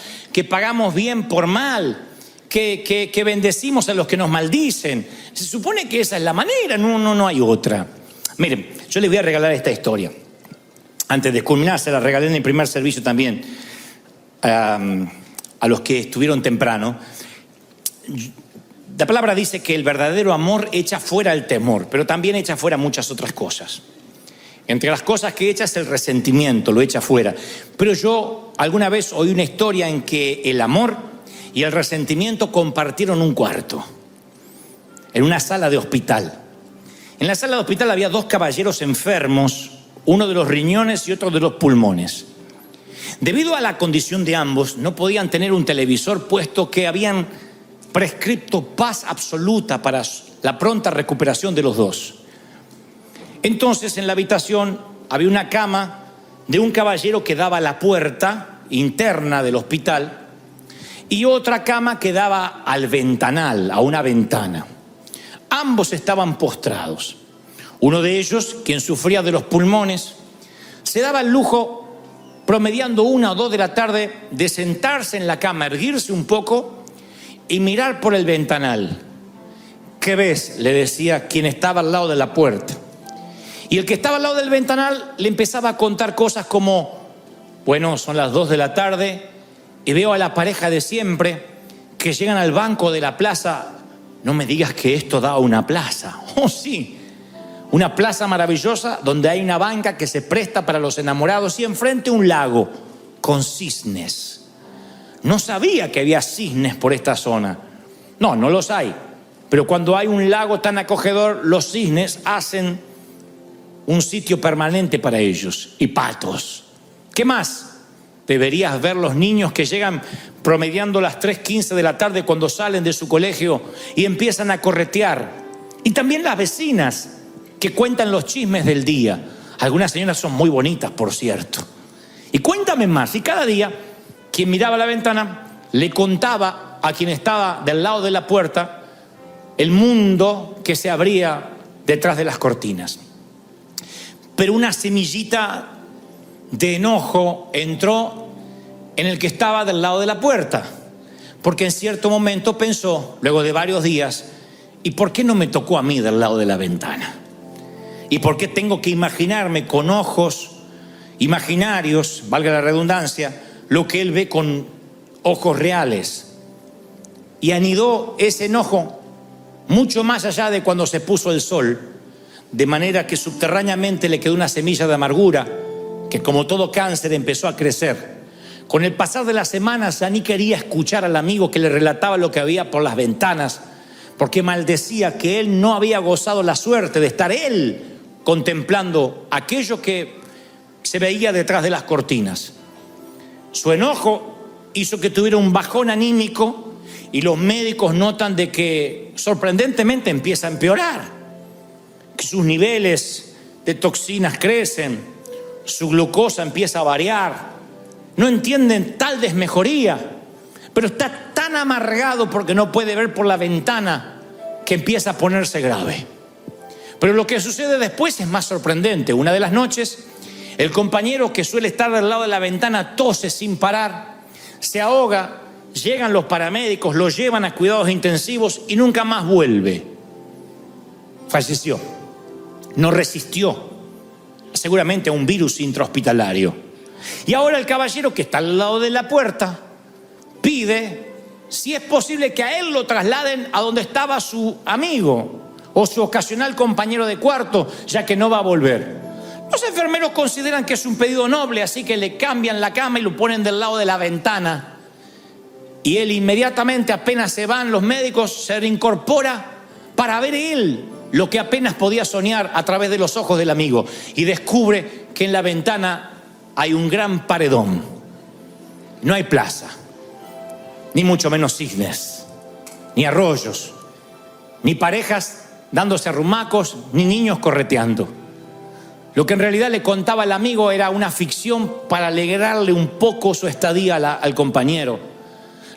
A: bien por mal. Que bendecimos a los que nos maldicen. Se supone que esa es la manera, no hay otra. Miren, yo les voy a regalar esta historia. Antes de culminar, se la regalé en el primer servicio también a los que estuvieron temprano. La palabra dice que el verdadero amor echa fuera el temor, pero también echa fuera muchas otras cosas. Entre las cosas que echa es el resentimiento, lo echa fuera. Pero yo alguna vez oí una historia en que el amor y el resentimiento compartieron un cuarto en una sala de hospital. En la sala de hospital había dos caballeros enfermos, uno de los riñones y otro de los pulmones. Debido a la condición de ambos, no podían tener un televisor, puesto que habían prescripto paz absoluta para la pronta recuperación de los dos. Entonces, en la habitación había una cama de un caballero que daba a la puerta interna del hospital y otra cama que daba al ventanal, a una ventana. Ambos estaban postrados. Uno de ellos, quien sufría de los pulmones, se daba el lujo, promediando 1 o 2 de la tarde, de sentarse en la cama, erguirse un poco y mirar por el ventanal. ¿Qué ves?, le decía quien estaba al lado de la puerta. Y el que estaba al lado del ventanal le empezaba a contar cosas como, bueno, son las 2 de la tarde y veo a la pareja de siempre que llegan al banco de la plaza. No me digas que esto da a una plaza. Oh, sí, una plaza maravillosa donde hay una banca que se presta para los enamorados y enfrente un lago con cisnes. No sabía que había cisnes por esta zona. No los hay. Pero cuando hay un lago tan acogedor, los cisnes hacen un sitio permanente para ellos. Y patos. ¿Qué más? Deberías ver los niños que llegan promediando las 3:15 de la tarde cuando salen de su colegio y empiezan a corretear. Y también las vecinas que cuentan los chismes del día. Algunas señoras son muy bonitas, por cierto. Y cuéntame más. Y cada día, quien miraba a la ventana le contaba a quien estaba del lado de la puerta el mundo que se abría detrás de las cortinas. Pero una semillita de enojo entró en el que estaba del lado de la puerta, porque en cierto momento pensó, luego de varios días, ¿y por qué no me tocó a mí del lado de la ventana? ¿Y por qué tengo que imaginarme con ojos imaginarios, valga la redundancia, lo que él ve con ojos reales? Y anidó ese enojo mucho más allá de cuando se puso el sol, de manera que subterráneamente le quedó una semilla de amargura que, como todo cáncer, empezó a crecer. Con el pasar de las semanas ya ni quería escuchar al amigo que le relataba lo que había por las ventanas, porque maldecía que él no había gozado la suerte de estar él contemplando aquello que se veía detrás de las cortinas. Su enojo hizo que tuviera un bajón anímico y los médicos notan de que sorprendentemente empieza a empeorar, que sus niveles de toxinas crecen, su glucosa empieza a variar. No entienden tal desmejoría, pero está tan amargado porque no puede ver por la ventana que empieza a ponerse grave. Pero lo que sucede después es más sorprendente. Una de las noches, el compañero que suele estar del lado de la ventana tose sin parar, se ahoga, llegan los paramédicos, lo llevan a cuidados intensivos y nunca más vuelve. Falleció. No resistió seguramente a un virus intrahospitalario. Y ahora el caballero que está al lado de la puerta pide si es posible que a él lo trasladen a donde estaba su amigo o su ocasional compañero de cuarto, ya que no va a volver. Los enfermeros consideran que es un pedido noble, así que le cambian la cama y lo ponen del lado de la ventana. Y él inmediatamente, apenas se van los médicos, se reincorpora para ver él lo que apenas podía soñar a través de los ojos del amigo. Y descubre que en la ventana hay un gran paredón. No hay plaza, ni mucho menos cisnes, ni arroyos, ni parejas dándose arrumacos, ni niños correteando. Lo que en realidad le contaba el amigo era una ficción para alegrarle un poco su estadía al compañero.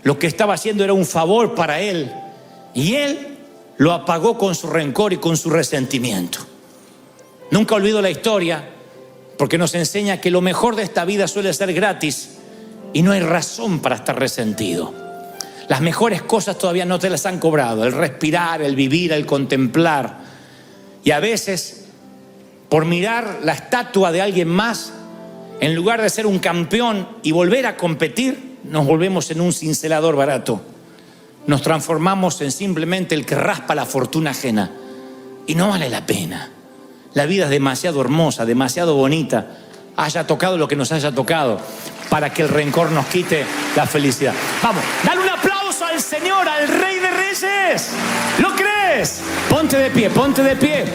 A: Lo que estaba haciendo era un favor para él, y él lo apagó con su rencor y con su resentimiento. Nunca olvido la historia, porque nos enseña que lo mejor de esta vida suele ser gratis y no hay razón para estar resentido. Las mejores cosas todavía no te las han cobrado: el respirar, el vivir, el contemplar. Y a veces, por mirar la estatua de alguien más, en lugar de ser un campeón y volver a competir, nos volvemos en un cincelador barato. Nos transformamos en simplemente el que raspa la fortuna ajena. Y no vale la pena. La vida es demasiado hermosa, demasiado bonita, haya tocado lo que nos haya tocado, para que el rencor nos quite la felicidad. Vamos, dale un aplauso al Señor, al Rey de Reyes. ¿Lo crees? Ponte de pie, ponte de pie.